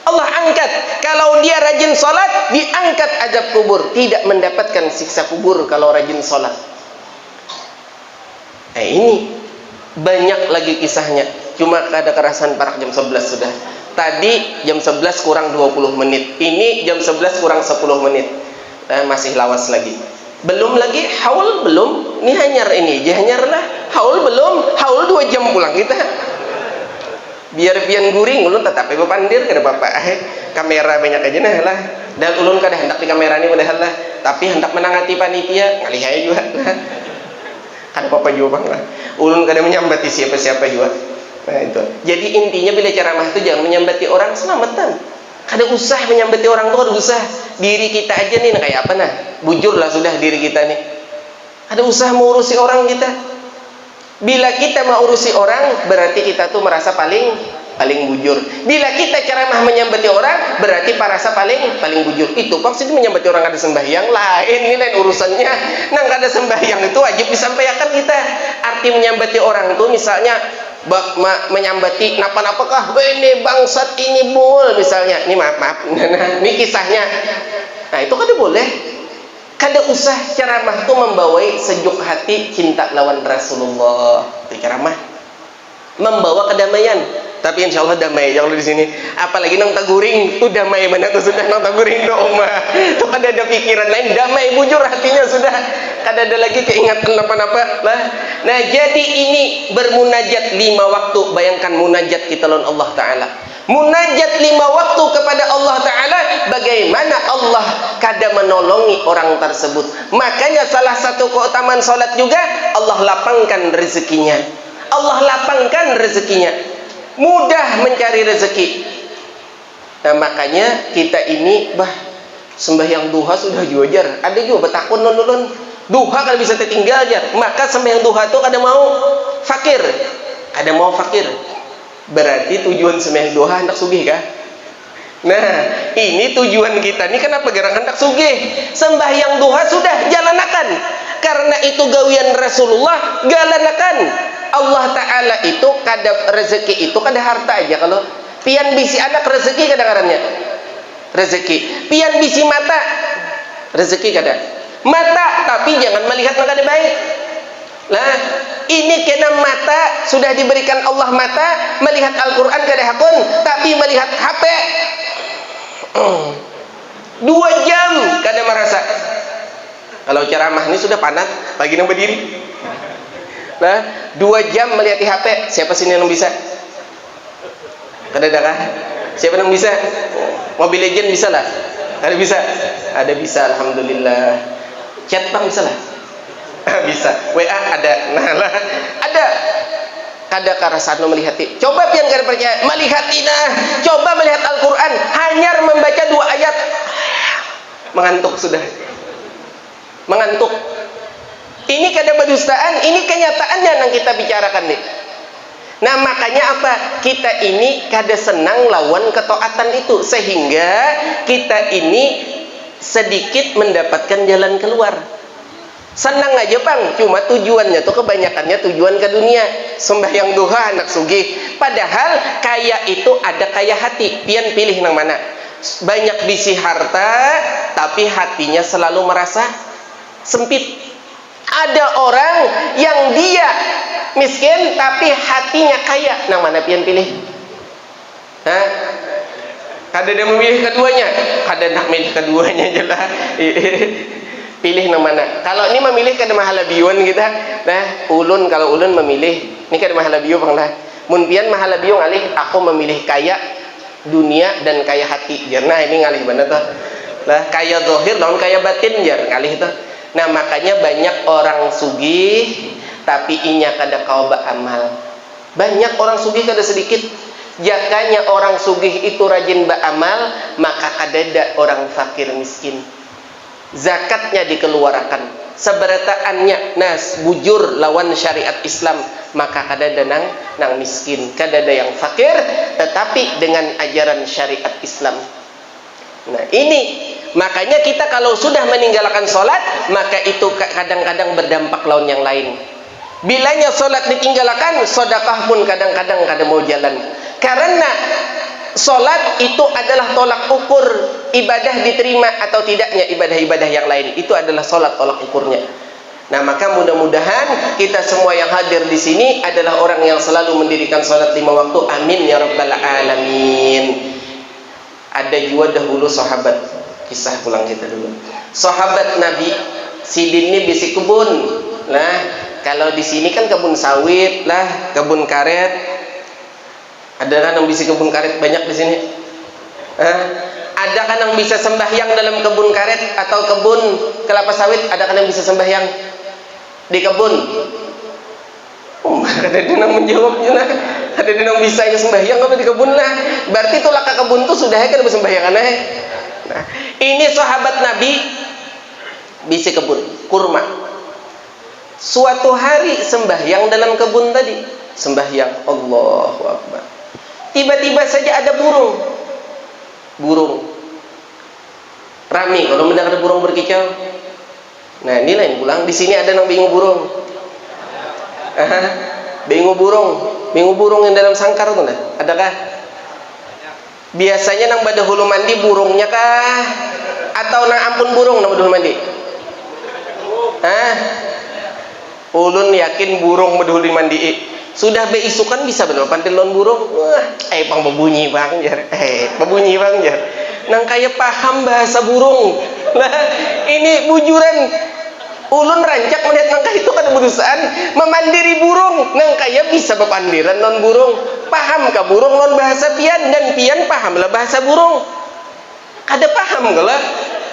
Allah angkat kalau dia rajin salat diangkat adab kubur tidak mendapatkan siksa kubur kalau rajin salat ini banyak lagi kisahnya cuma ada kerasan parak jam 11 sudah tadi jam 11 kurang 20 menit ini jam 11 kurang 10 menit masih lawas lagi. Belum lagi haul belum, ini hanyar ini aja hanyar lah. Haul belum, haul 2 jam pulang kita. Biar pian guring ulun tetap ibu pandir kada bapak kamera banyak aja nah lah. Dan ulun kada hendak di kamera ini padahal lah, tapi hendak menangati panitia ngalihai juga lah. Kada apa-apa juga bang lah. Ulun kada menyambati siapa-siapa juga. Nah itu. Jadi intinya bila ceramah itu jangan menyambati orang, selamatan. Kada usah menyambati orang tuh, kada usah. Diri kita aja nih kayak apa nah? Bujur lah sudah diri kita nih. Kada usah mengurusi orang kita. Bila kita mau urusi orang, berarti kita tuh merasa paling bujur. Bila kita ceramah menyambati orang, berarti merasa paling bujur. Itu maksudnya menyambati orang kada sembahyang lain, ini lain urusannya. Nang kada sembahyang itu wajib disampaikan kita. Arti menyambati orang itu misalnya menyambati napa-napakah, ini bangsat ini bul misalnya. Ini maaf. Ini kisahnya. Nah, itu kada boleh. Kada usah ceramah itu membawai sejuk hati cinta lawan Rasulullah. Itu ceramah membawa kedamaian. Tapi insya Allah damai aja kalau di sini. Apalagi nang taguring itu damai mana tuh sudah nang taguring doang mah. Itu kada ada pikiran lain, damai bujur hatinya sudah. Kada ada lagi keingatan apa-apa lah. Nah jadi ini bermunajat 5 waktu. Bayangkan munajat kita lawan Allah Taala. Munajat 5 waktu kepada Allah Ta'ala, bagaimana Allah kada menolongi orang tersebut. Makanya salah satu keutamaan salat juga, Allah lapangkan rezekinya. Allah lapangkan rezekinya, mudah mencari rezeki. Nah makanya kita ini sembahyang duha sudah juajar. Ada juga betakun non duha kalau bisa tertinggal aja. Maka sembahyang duha tuh kada mau fakir. Berarti tujuan sembahyang duha hendak sugih kah? Nah, ini tujuan kita ini kenapa gerak hendak sugih? Sembahyang duha sudah jalanakan. Karena itu gawian Rasulullah, galanakan. Allah Ta'ala itu kada rezeki itu kada harta aja. Kalau pian bisi anak rezeki kadang-kadangnya rezeki, pian bisi mata rezeki kada mata, tapi jangan melihat yang kada baik. Nah, ini kena mata sudah diberikan Allah mata, melihat Al-Quran kada hakun, tapi melihat HP 2 jam kada merasa. Kalau ceramah ini sudah panat, pagi nang berdiri. Nah, 2 jam melihat HP, siapa sini yang bisa? Kada ada kah? Siapa yang bisa? Mobile Legend bisa lah? Kada bisa? Ada bisa, alhamdulillah. Chat bang bisa lah? Bisa. WA ada. Nah lah, ada. Kada karasano melihat. Coba pian kada percaya, melihat nah. Coba melihat Al-Qur'an, hanya membaca 2 ayat. Mengantuk sudah. Mengantuk. Ini kada bedustaan, ini kenyataannya yang kita bicarakan nih. Nah, makanya apa? Kita ini kada senang lawan ketaatan itu, sehingga kita ini sedikit mendapatkan jalan keluar. Senang aja bang, cuma tujuannya tuh kebanyakannya tujuan ke dunia. Sembahyang duha anak sugih. Padahal kaya itu ada kaya hati. Pian pilih nang mana? Banyak bisi harta, tapi hatinya selalu merasa sempit. Ada orang yang dia miskin, tapi hatinya kaya. Nang mana pian pilih? Hah? Kada dia memilih keduanya. Kada nak milih keduanya je lah. Pilih nang mana? Kalau ini memilih kada mahalabiun kita. Nah, kalau ulun memilih, ini kada mahalabiun bang lah. Mun pian mahalabiun ngalih, aku memilih kaya dunia dan kaya hati. Nah, ini ngalih bener tuh. Lah, kaya zahir lawan kaya batin jar ngalih tuh. Nah, makanya banyak orang sugih tapi inya kada kau beramal. Banyak orang sugih kada sedikit. Jakanya orang sugih itu rajin beramal, maka kada ada orang fakir miskin. Zakatnya dikeluarkan, seberataannya nas bujur lawan syariat Islam, maka kada ada nang miskin, kada ada yang fakir, tetapi dengan ajaran syariat Islam. Nah ini makanya kita kalau sudah meninggalkan sholat, maka itu kadang-kadang berdampak lawan yang lain. Bilanya sholat ditinggalkan, sedekah pun kadang-kadang kada mau jalan. Karena sholat itu adalah tolak ukur ibadah diterima atau tidaknya ibadah-ibadah yang lain. Itu adalah sholat tolak ukurnya. Nah, maka mudah-mudahan kita semua yang hadir di sini adalah orang yang selalu mendirikan sholat 5 waktu. Amin ya rabbal alamin. Ada juga dahulu sahabat Kisah pulang kita dulu. Sahabat Nabi, Sidin ini bisi kebun. Nah, kalau di sini kan kebun sawit lah, kebun karet. Ada kan yang bisa kebun karet banyak di sini? Ada kan yang bisa sembahyang dalam kebun karet atau kebun kelapa sawit? Ada kan yang bisa sembahyang di kebun? Ada yang menjawabnya lah. Ada yang bisa sembahyang apa di kebun lah. Berarti tolak ke kebun tuh sudah kan bersembahyang aneh. Nah, ini sahabat Nabi bisa kebun kurma. Suatu hari sembahyang dalam kebun tadi, sembahyang Allahu Akbar. Tiba-tiba saja ada burung rame kalau mendengar burung berkicau. Nah, ini lain pulang. Di sini ada yang bingung burung. Bingung burung yang dalam sangkar tuh nah. Adakah? Biasanya nang pada hulu mandi burungnya kah? Atau nang ampun burung nang pada hulu mandi? Ulun yakin burung pada hulu mandi. Sudah beisukan bisa benar pantilon burung. Wah, pang berbunyi bang jar. Berbunyi bang jar. Nang kaya paham bahasa burung. Lah, ini bujuran. Ulun rancak melihat nangka itu kan berusahaan memandiri burung. Nang kaya bisa bepandiran non burung. Paham ka burung non bahasa pian dan pian pahamlah bahasa burung. Kada paham gala.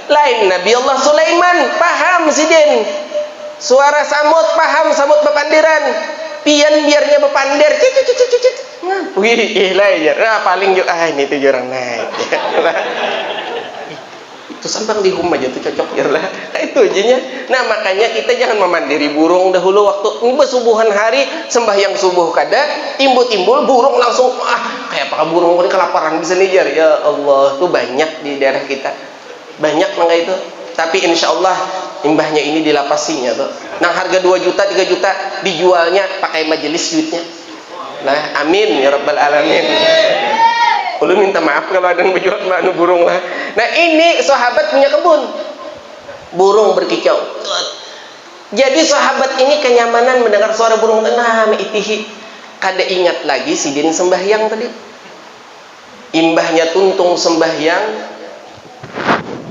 Lain Nabi Allah Sulaiman paham sidin. Suara samut paham samut bepandiran. Pian biarnya bepandir. Cicit. Wih, lah paling jo ini tuh orang naik. Itu sampang di rumah aja tuh cocok ya lah. Itu aja. Nah, makanya kita jangan memandiri burung dahulu waktu ini subuhan hari sembahyang subuh kada timbul burung langsung kayak apa burung ini kelaparan bisa nih jar. Ya Allah, tuh banyak di daerah kita. Banyak mangga itu. Tapi insya Allah imbahnya ini dilapasinya tuh. Nah, harga 2 juta 3 juta dijualnya pakai majelis duitnya. Nah, amin ya rabbal alamin. Ulun minta maaf kalau ada yang berjual manu burung lah. Nah, ini sahabat punya kebun. Burung berkicau. Jadi sahabat ini kenyamanan mendengar suara burung. Nah, itihi. Kada ingat lagi sidin sembahyang tadi. Imbahnya tuntung sembahyang.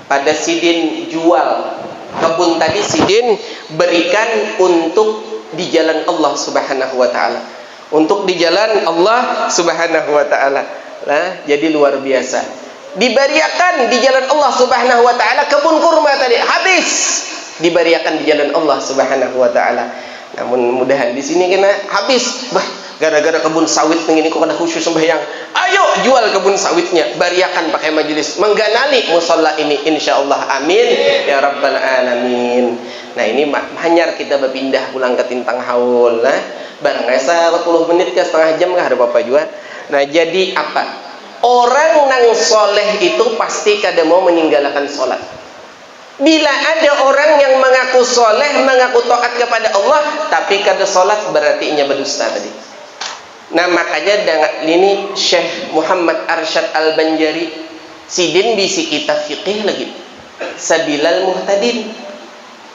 Pada sidin jual kebun tadi, sidin berikan untuk di jalan Allah Subhanahu wa taala. Untuk di jalan Allah Subhanahu wa taala. Nah, jadi luar biasa. Diberiakan di jalan Allah Subhanahu wa taala kebun kurma tadi habis diberiakan di jalan Allah Subhanahu wa taala. Namun mudahan di sini kena habis. Gara-gara kebun sawit ini kok ada khusyuk sembahyang. Ayo jual kebun sawitnya, bariakan pakai majelis, mengganali musalla ini insyaallah. Amin ya rabbal alamin. Nah, ini hanyar kita berpindah pulang ke Tintang Haul. Nah, barang asa 40 menit ke setengah jam kah ada apa-apa juga. Nah, jadi apa? Orang nang soleh itu pasti kada mau meninggalkan sholat. Bila ada orang yang mengaku soleh, mengaku taat kepada Allah, tapi kada sholat, berarti ia berdusta tadi. Nah, makanya dengan ini Syekh Muhammad Arsyad Al-Banjari sidin bisi kitab fiqih lagi Sabilal Muhtadin.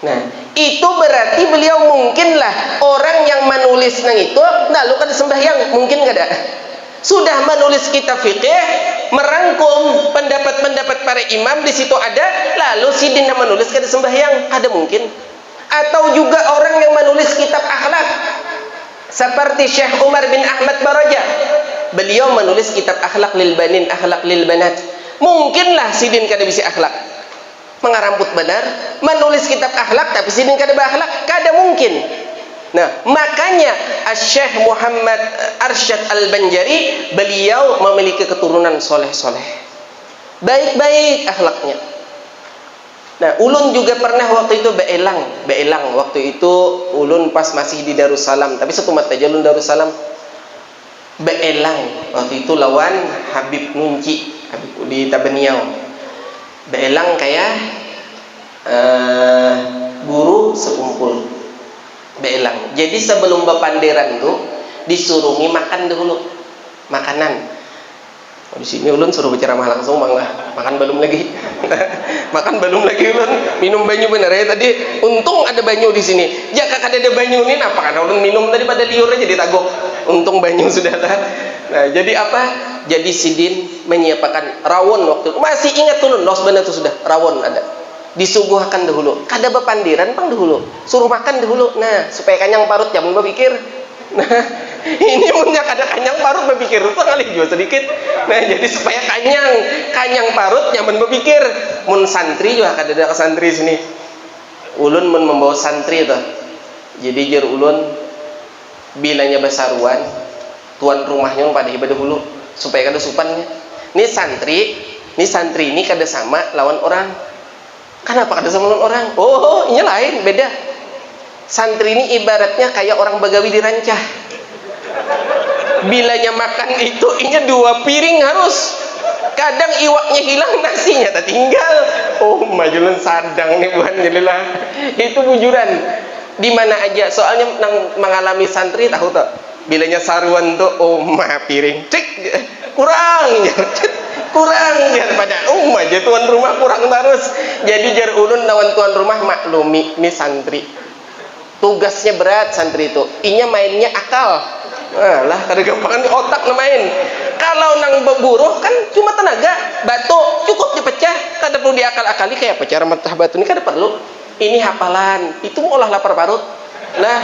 Nah, itu berarti beliau mungkinlah orang yang menulis nang itu lalu kada sembahyang, mungkin kada? Sudah menulis kitab fikih, merangkum pendapat-pendapat para imam di situ ada, lalu sidin yang menulis kada sembahyang, ada mungkin? Atau juga orang yang menulis kitab akhlak seperti Syekh Umar bin Ahmad Baraja, beliau menulis kitab akhlak lil banin, akhlak lil banat. Mungkinlah sidin kada bisa akhlak, mengaramput benar, menulis kitab akhlak tapi sidin kada berakhlak, kada mungkin. Nah, makanya Syekh Muhammad Arsyad Al-Banjari beliau memiliki keturunan soleh-soleh, baik-baik akhlaknya. Nah, ulun juga pernah waktu itu beelang waktu itu ulun pas masih di Darussalam, tapi satu mata aja ulun Darussalam. Beelang waktu itu lawan Habib Nunci, Habib di Tabaniau. Beelang kayak guru sekumpul. Beelang. Jadi sebelum bepandiran tuh disuruhi makan dulu makanan. Di sini ulun suruh berceramah langsung bang lah. Makan belum lagi. Makan belum lagi ulun. Minum banyu bener ya tadi. Untung ada banyu di sini. Jika kada ada banyu ini apa kan ulun minum tadi pada liur aja ditagok. Untung banyu sudah lah. Nah, jadi apa? Jadi sidin menyiapkan rawon waktu itu. Masih ingat dulu, nos benar itu sudah rawon ada. Disuguhkan dahulu. Kada bepandiran pang dahulu. Suruh makan dahulu. Nah, supaya kanyang parut jangan berpikir. Nah, ini punya kada kanyang parut berpikir itu kali juga sedikit. Nah, jadi supaya kanyang parut nyaman berpikir. Mun santri juga kada ada santri sini. Ulun mun membawa santri itu. Jadi jar ulun bilanya basaruan, tuan rumahnya pada ibadah dahulu supaya kada supannya. Ini santri ini kada sama lawan orang. Kenapa kada sama lawan orang? Oh, ini lain, beda. Santri ini ibaratnya kayak orang bagawi di rancah. Bilanya makan itu ini 2 piring harus. Kadang iwaknya hilang, nasinya tak tinggal. Oh, majulan sadang nih bukan jelilah. Itu bujuran. Di mana aja, soalnya nang mengalami santri tahu tak? Bilanya saruan tuh, oh mah piring, cek kurang pada aja tuan rumah kurang terus. Jadi jar ulun lawan tuan rumah maklumi ini santri. Tugasnya berat santri itu. Inya mainnya akal. Lah kada gampangan otak na main. Kalau nang buruh kan cuma tenaga, batu cukup dipecah, kada perlu diakal-akali kayak apa cara mecah batu ini kada perlu. Ini hafalan, itu olah lapar parut. Nah,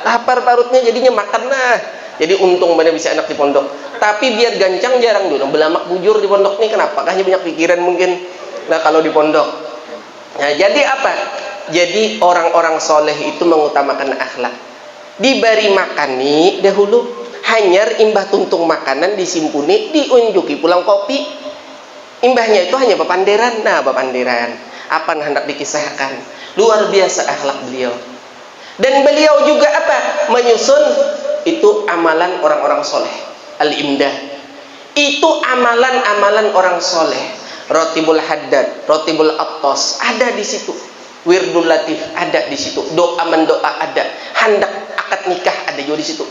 lapar parutnya jadinya makan lah. Jadi untung mana bisa anak di pondok. Tapi biar gancang jarang dulu. Belamak bujur di pondok nih kenapa? Kayaknya banyak pikiran mungkin. Nah kalau di pondok. Nah jadi apa? Jadi orang-orang soleh itu mengutamakan akhlak. Diberi makan nih dahulu. Hanyar imbah tuntung makanan disimpuni, diunjuki pulang kopi. Imbahnya itu hanya bepanderan. Nah bepanderan. Apa yang hendak dikisahkan? Luar biasa akhlak beliau. Dan beliau juga apa? Menyusun itu amalan orang-orang soleh. Al-imdah. Itu amalan-amalan orang soleh. Rotibul haddad, rotibul attos, ada di situ. Wirdul latif ada di situ. Doa mendoa ada. Handak akad nikah ada juga di situ.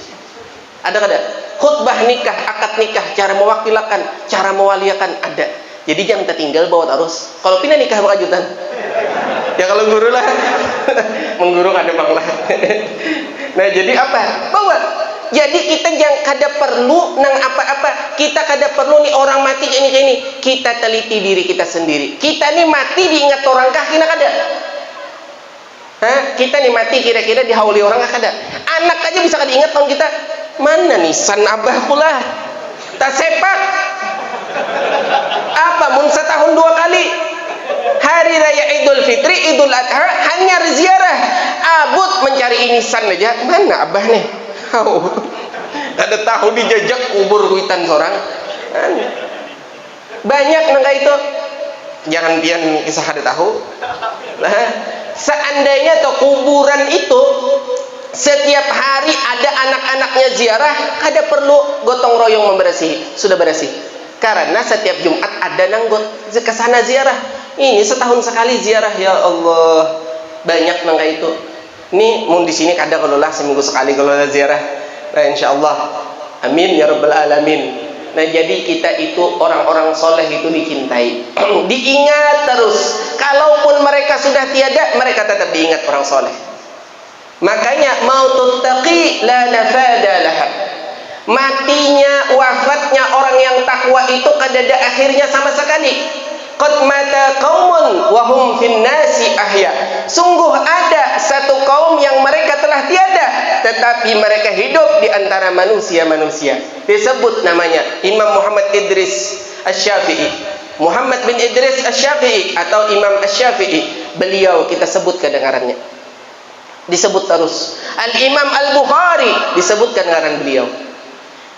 Ada kada? Khutbah nikah, akad nikah, cara mewakilakan, cara mewaliakan ada. Jadi jangan tertinggal bawa terus. Kalau pindah nikah berkejutan. Ya kalau guru lah. Mengguru ada banglah. Nah jadi apa? Bawa. Jadi kita jangan kada perlu nang apa-apa. Kita kada perlu nih orang mati kayak ini. Kita teliti diri kita sendiri. Kita nih mati diingat orang kah kina kada? Hah? Kita nih mati kira-kira dihauli orang kah kada? Anak aja bisa kada ingat tahun kita. Mana nih san abahku lah. Tak sepak. Apa mun setahun 2 kali hari raya Idul Fitri, Idul Adha hanya ziarah abut mencari inisan aja. Mana abah nih? Ada tahu dijajak kubur kuitan seorang. Banyak nangka itu. Jangan pian kisah ada tahu. Nah, seandainya tuh kuburan itu setiap hari ada anak-anaknya ziarah, kada perlu gotong royong membersihi, sudah bersih. Karena setiap Jumat ada nanggot ke sana ziarah. Ini setahun sekali ziarah, ya Allah. Banyak nangka itu. Ini mun di sini kada kalau lah seminggu sekali kalau ziarah. Nah, insyaallah. Amin ya rabbal alamin. Nah, jadi kita itu orang-orang soleh itu dicintai. Diingat terus. Kalaupun mereka sudah tiada, mereka tetap diingat orang soleh. Makanya mautut taqi la nafada laha. Matinya, wafatnya orang yang takwa itu kada ada akhirnya sama sekali. Qad mata qaumun wa hum fin nasi ahya. Sungguh ada satu kaum yang mereka telah tiada, tetapi mereka hidup di antara manusia-manusia. Disebut namanya Imam Muhammad Idris Asy-Syafi'i. Muhammad bin Idris Asy-Syafi'i atau Imam Asy-Syafi'i. Beliau kita sebut kedengarannya. Disebut terus. Al-Imam Al-Bukhari disebutkan ngaran beliau.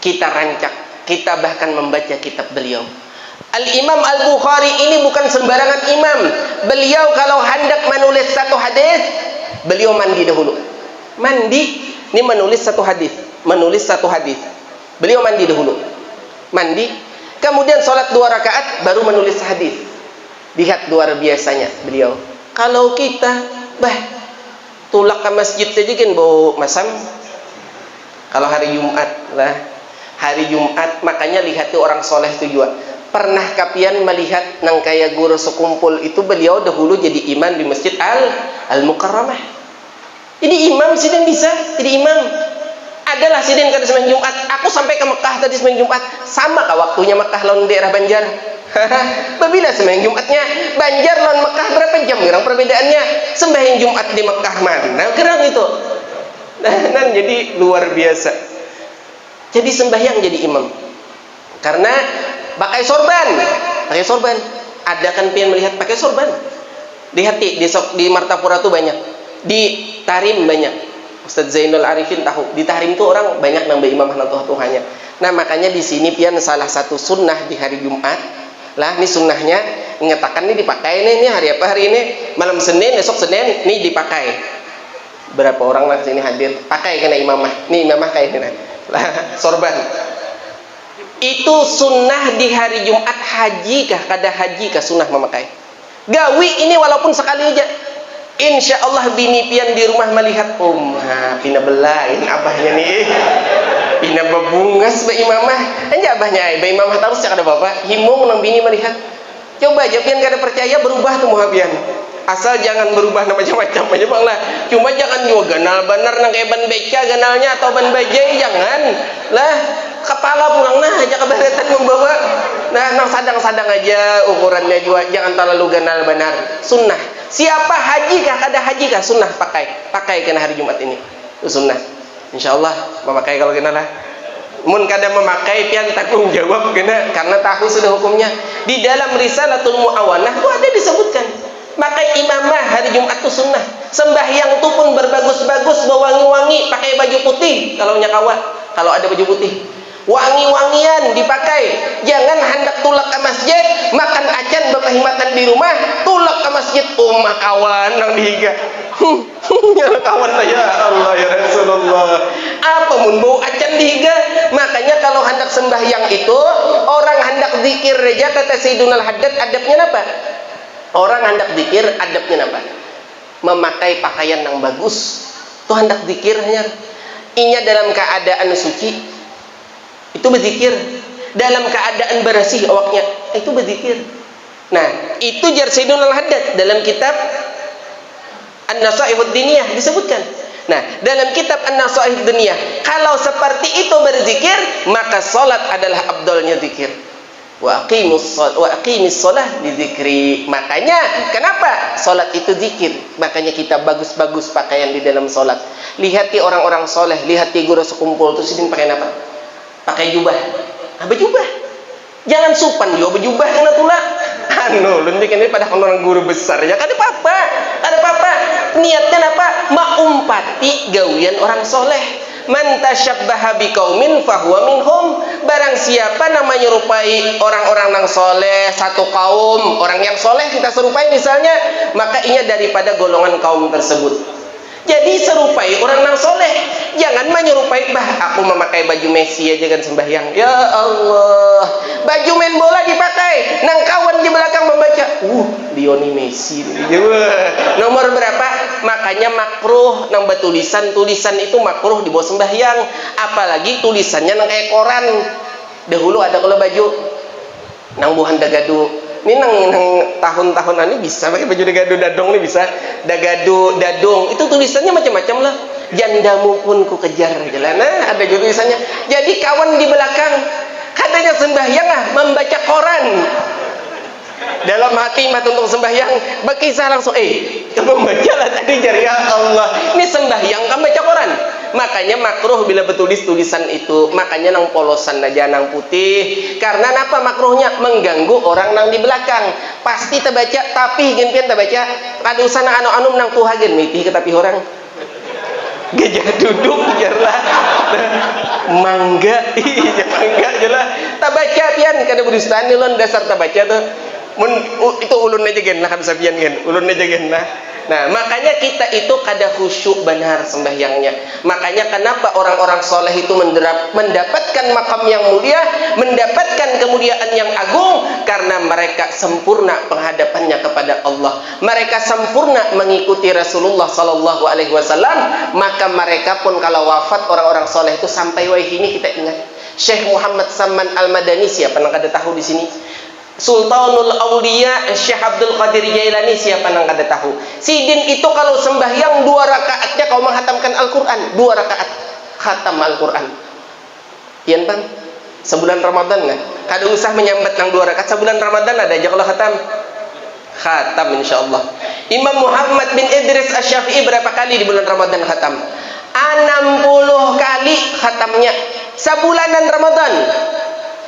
Kita rancak, kita bahkan membaca kitab beliau. Al-Imam Al-Bukhari ini bukan sembarangan imam. Beliau kalau hendak menulis satu hadis, beliau mandi dahulu. Mandi, ini menulis satu hadis, beliau mandi dahulu. Mandi, kemudian sholat 2 rakaat baru menulis hadis. Lihat luar biasanya beliau. Kalau kita, tulak ke masjid aja kan bau masam. Kalau hari Jumat lah. Hari Jumat, makanya lihat tuh orang soleh itu juga. Pernah kapian melihat nang kaya guru sekumpul itu beliau dahulu jadi imam di Masjid Al-Mukarramah. Jadi imam sih dan bisa jadi imam. Adalah sidin kada sembahyang Jumat. Aku sampai ke Mekah tadi sembahyang Jumat. Sama kah waktunya Mekah lawan daerah Banjar? Babila sembahyang Jumatnya Banjar lawan Mekah berapa jam gerang perbedaannya? Sembahyang Jumat di Mekah mana gerang itu? Nah, jadi luar biasa. Jadi sembahyang jadi imam. Karena pakai sorban. Pakai sorban. Ada kan pian melihat pakai sorban. Lihat di Martapura tuh banyak. Di Tarim banyak. Ustadz Zainul Arifin tahu di Tahrim itu orang banyak nambah imam nang Tuhannya. Nah makanya di sini pian salah satu sunnah di hari Jumat lah, ini sunnahnya ngetakan nih dipakai nih hari apa hari ini malam Senin, esok Senin nih dipakai. Berapa orang lah sini hadir pakai kena imamah, nih imamah kayak ini lah sorban. Itu sunnah di hari Jumat. Haji kah kada haji kah sunnah memakai gawi ini walaupun sekali aja. Insya Allah bini pian di rumah melihat pina belain abahnya nih pina babungas ba imamah anja abahnya ba imamah terus cak ada bapak himung nang bini melihat. Coba aja pian kada percaya berubah tuh muhabian, asal jangan berubah macam-macam aja bang lah. Cuma jangan juga ganal benar nang kayak ban beca ganalnya atau ban bajai, jangan lah kepala pulang nah aja keberatan membawa nah nang sadang-sadang aja ukurannya juga, jangan terlalu ganal benar. Sunnah siapa haji kah kada haji kah sunnah pakai kena hari Jumat ini itu sunnah. Insyaallah memakai kalau kena lah. Mun kada memakai pian tanggung jawab kena karena tahu sudah hukumnya. Di dalam Risalatul Muawanah itu ada disebutkan pakai imamah hari Jumat itu sunnah. Sembahyang itu pun berbagus-bagus, berwangi-wangi, pakai baju putih kalau nyakawa, kalau ada baju putih. Wangi-wangian dipakai. Jangan hendak tulak ke masjid, makan acan berkehimatan di rumah, tulak ke masjid kawan nang dihiga. Ya kawan ya Allah ya Rasulullah. Apa mun bau acan dihiga? Makanya kalau hendak sembahyang itu orang hendak zikir aja kata Sayyidunal Haddad adabnya apa? Orang hendak zikir adabnya apa? Memakai pakaian yang bagus. Tuh hendak zikirnya. Inya dalam keadaan suci. Itu berzikir dalam keadaan bersih awaknya, itu berzikir. Nah itu jar Sayyidunal Haddad dalam kitab An-Nasaihud Diniyah disebutkan. Nah dalam kitab An-Nasaihud Diniyah kalau seperti itu berzikir maka salat adalah afdalnya zikir. Wa aqimis shalah li dzikri. Makanya kenapa salat itu zikir? Makanya kita bagus-bagus pakaian di dalam salat. Lihati orang-orang soleh, lihati guru sekumpul tuh sidin pakai apa? Pakai jubah. Apa jubah? Jangan supan juga berjubah kena tulak. Lun bikin ini pada orang guru besar ya kan ada apa? Ada apa? Niatnya apa? Maumpati gawian orang soleh. Man tasyabbaha biqaumin fahuwa minhum. Barang siapa namanya nyerupai orang-orang nang soleh, satu kaum orang yang soleh kita serupai misalnya, maka inya daripada golongan kaum tersebut. Jadi serupai orang nang soleh. Jangan menyerupai aku memakai baju Messi aja kan sembahyang. Ya Allah, baju main bola dipakai, nang kawan di belakang membaca Lionel Messi nomor berapa. Makanya makruh nang tulisan itu makruh dibawa sembahyang. Apalagi tulisannya nang kayak koran. Dahulu ada kalau baju nang buhan dagadu. Ini nang tahun-tahun ini bisa pakai baju dagadu dadong nih bisa. Dagadu dadong itu tulisannya macam-macam lah. Jandamu pun ku kejar jalan. Nah, ada juga tulisannya. Jadi kawan di belakang katanya sembahyang membaca koran. Dalam hati mah tuntung sembahyang berkisah langsung kamu baca lah tadi jari ya Allah. Ini sembahyang kamu baca koran. Makanya makruh bila bertulis tulisan itu. Makanya nang polosan aja nang putih. Karena apa makruhnya? Mengganggu orang nang di belakang. Pasti terbaca tapi genpian terbaca. Kada usah nang anu-anu nang tuhagen miti ke tapi orang. Gajah duduk jelah. Mangga mangga jelah. Terbaca pian kada berdusta ni lon dasar terbaca tuh. Itu ulun aja gen lah kan sapian gen. Ulun aja gen lah. Nah, makanya kita itu kada khusyuk benar sembahyangnya. Makanya kenapa orang-orang soleh itu mendapatkan makam yang mulia, mendapatkan kemuliaan yang agung, karena mereka sempurna penghadapannya kepada Allah. Mereka sempurna mengikuti Rasulullah Sallallahu Alaihi Wasallam. Maka mereka pun kalau wafat orang-orang soleh itu sampai wahini kita ingat. Syekh Muhammad Saman Al-Madani siapa yang kada tahu di sini? Sultanul Aulia Syekh Abdul Qadir Jailani siapa yang kada tahu? Sidin itu kalau sembahyang 2 rakaatnya kau menghatamkan Al-Quran 2 rakaat. khatam Al-Quran. Pian bang, sebulan Ramadan nggak? Kada usah menyambat nang 2 rakaat, sebulan Ramadan ada aja kalau khatam. Khatam insyaallah. Imam Muhammad bin Idris Asy-Syafi'i berapa kali di bulan Ramadan khatam? 60 kali khatamnya. Sebulanan Ramadan.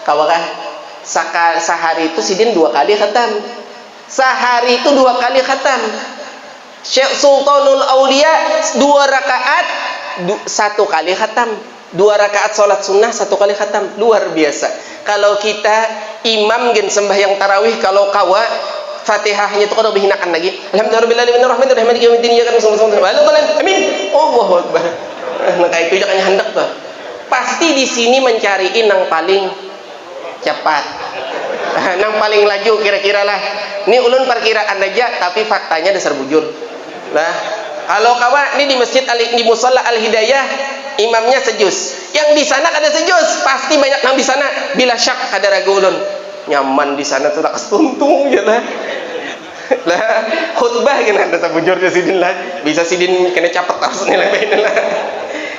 Kawakah? Sehari itu sidin 2 kali khatam. Sehari itu 2 kali khatam. Syekh Sultanul Aulia 2 rakaat 1 kali khatam. 2 rakaat sholat sunnah 1 kali khatam. Luar biasa. Kalau kita imam gen sembahyang tarawih, kalau kawa Fatihahnya itu kalau dihinakan lagi. Alhamdulillahirobbilalamin maliki yaumiddin iyyaka na'budu wa iyyaka nasta'in. Amin. Allahu akbar. Maka itu jangan hendak tuh. Pasti di sini mencariin yang paling cepat. Nang paling laju kira-kira lah. Ini ulun perkiraan aja, tapi faktanya dasar bujur. Nah, kalau kawan ini di masjid di Musalla Al Hidayah, imamnya sejus. Yang di sana kada sejus, pasti banyak nang di sana. Bila syak kada ragu ulun. Nyaman di sana tuh tak tuntung ya lah. Lah khutbah kan ada sabujur di sini lah. Bisa sidin kena capet terus nilai lah.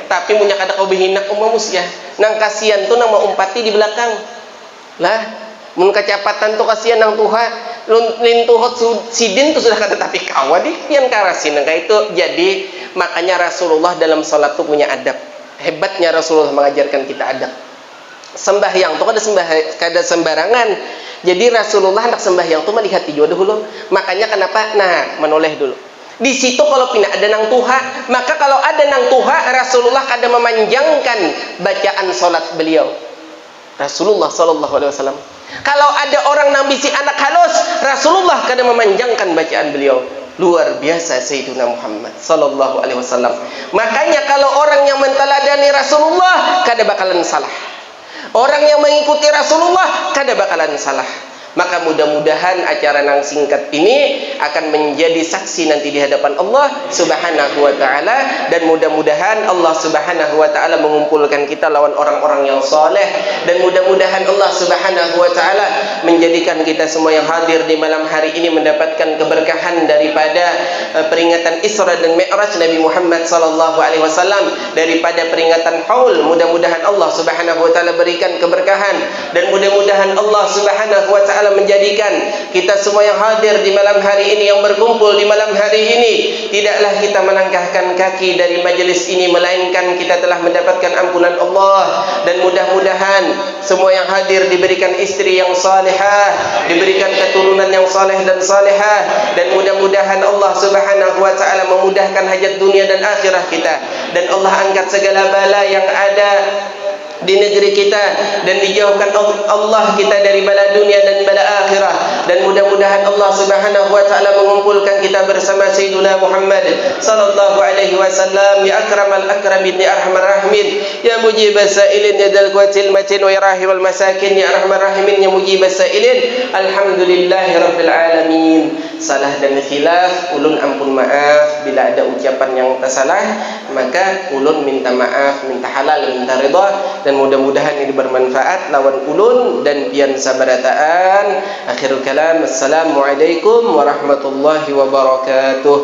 Tapi punya kada kau behinak umamus ya. Nang kasihan tuh nang mau umpati di belakang. Lah mun kecapatan tuh kasihan nang tuha. Lintuhot sidin tuh sudah kada tapi kawa di pian karasin nang itu. Jadi makanya Rasulullah dalam salat tuh punya adab. Hebatnya Rasulullah mengajarkan kita adab. Sembahyang tuh kada sembarangan. Jadi Rasulullah hendak sembahyang tuh melihat tiga dulu. Makanya kenapa? Nah, menoleh dulu. Di situ kalau pina ada nang tuha, maka kalau ada nang tuha, Rasulullah kada memanjangkan bacaan salat beliau. Rasulullah sallallahu alaihi wasallam. Kalau ada orang nang bisi anak halus, Rasulullah kada memanjangkan bacaan beliau. Luar biasa Sayyidina Muhammad sallallahu alaihi wasallam. Makanya kalau orang yang menteladani Rasulullah kada bakalan salah. Orang yang mengikuti Rasulullah kada bakalan salah. Maka mudah-mudahan acara nang singkat ini akan menjadi saksi nanti di hadapan Allah Subhanahu wa taala, dan mudah-mudahan Allah Subhanahu wa taala mengumpulkan kita lawan orang-orang yang saleh, dan mudah-mudahan Allah Subhanahu wa taala menjadikan kita semua yang hadir di malam hari ini mendapatkan keberkahan daripada peringatan Isra dan Mi'raj Nabi Muhammad sallallahu alaihi wasallam, daripada peringatan Haul. Mudah-mudahan Allah Subhanahu wa taala berikan keberkahan, dan mudah-mudahan Allah Subhanahu wa taala menjadikan kita semua yang hadir di malam hari ini, yang berkumpul di malam hari ini, tidaklah kita melangkahkan kaki dari majelis ini melainkan kita telah mendapatkan ampunan Allah. Dan mudah-mudahan semua yang hadir diberikan istri yang salihah, diberikan keturunan yang saleh dan salihah, dan mudah-mudahan Allah Subhanahu wa taala memudahkan hajat dunia dan akhirah kita, dan Allah angkat segala bala yang ada di negeri kita, dan dijauhkan Allah kita dari bala dunia dan bala akhirah. Dan mudah-mudahan Allah Subhanahu wa taala mengumpulkan kita bersama Sayyidina Muhammad sallallahu alaihi wasallam, ya akramal akramin, ya arhamar rahimin, ya mujibas sailin, ya dzal quwwatil matin, wa ya rahimul masakin, ya arhamar rahimin, ya mujibas sailin. Alhamdulillahirabbil alamin. Salah dan khilaf ulun ampun maaf. Bila ada ucapan yang tersalah, maka ulun minta maaf, minta halal, minta ridha, dan mudah-mudahan ini bermanfaat lawan ulun dan pian sabarataan. Akhirul kalam, assalamualaikum warahmatullahi wabarakatuh.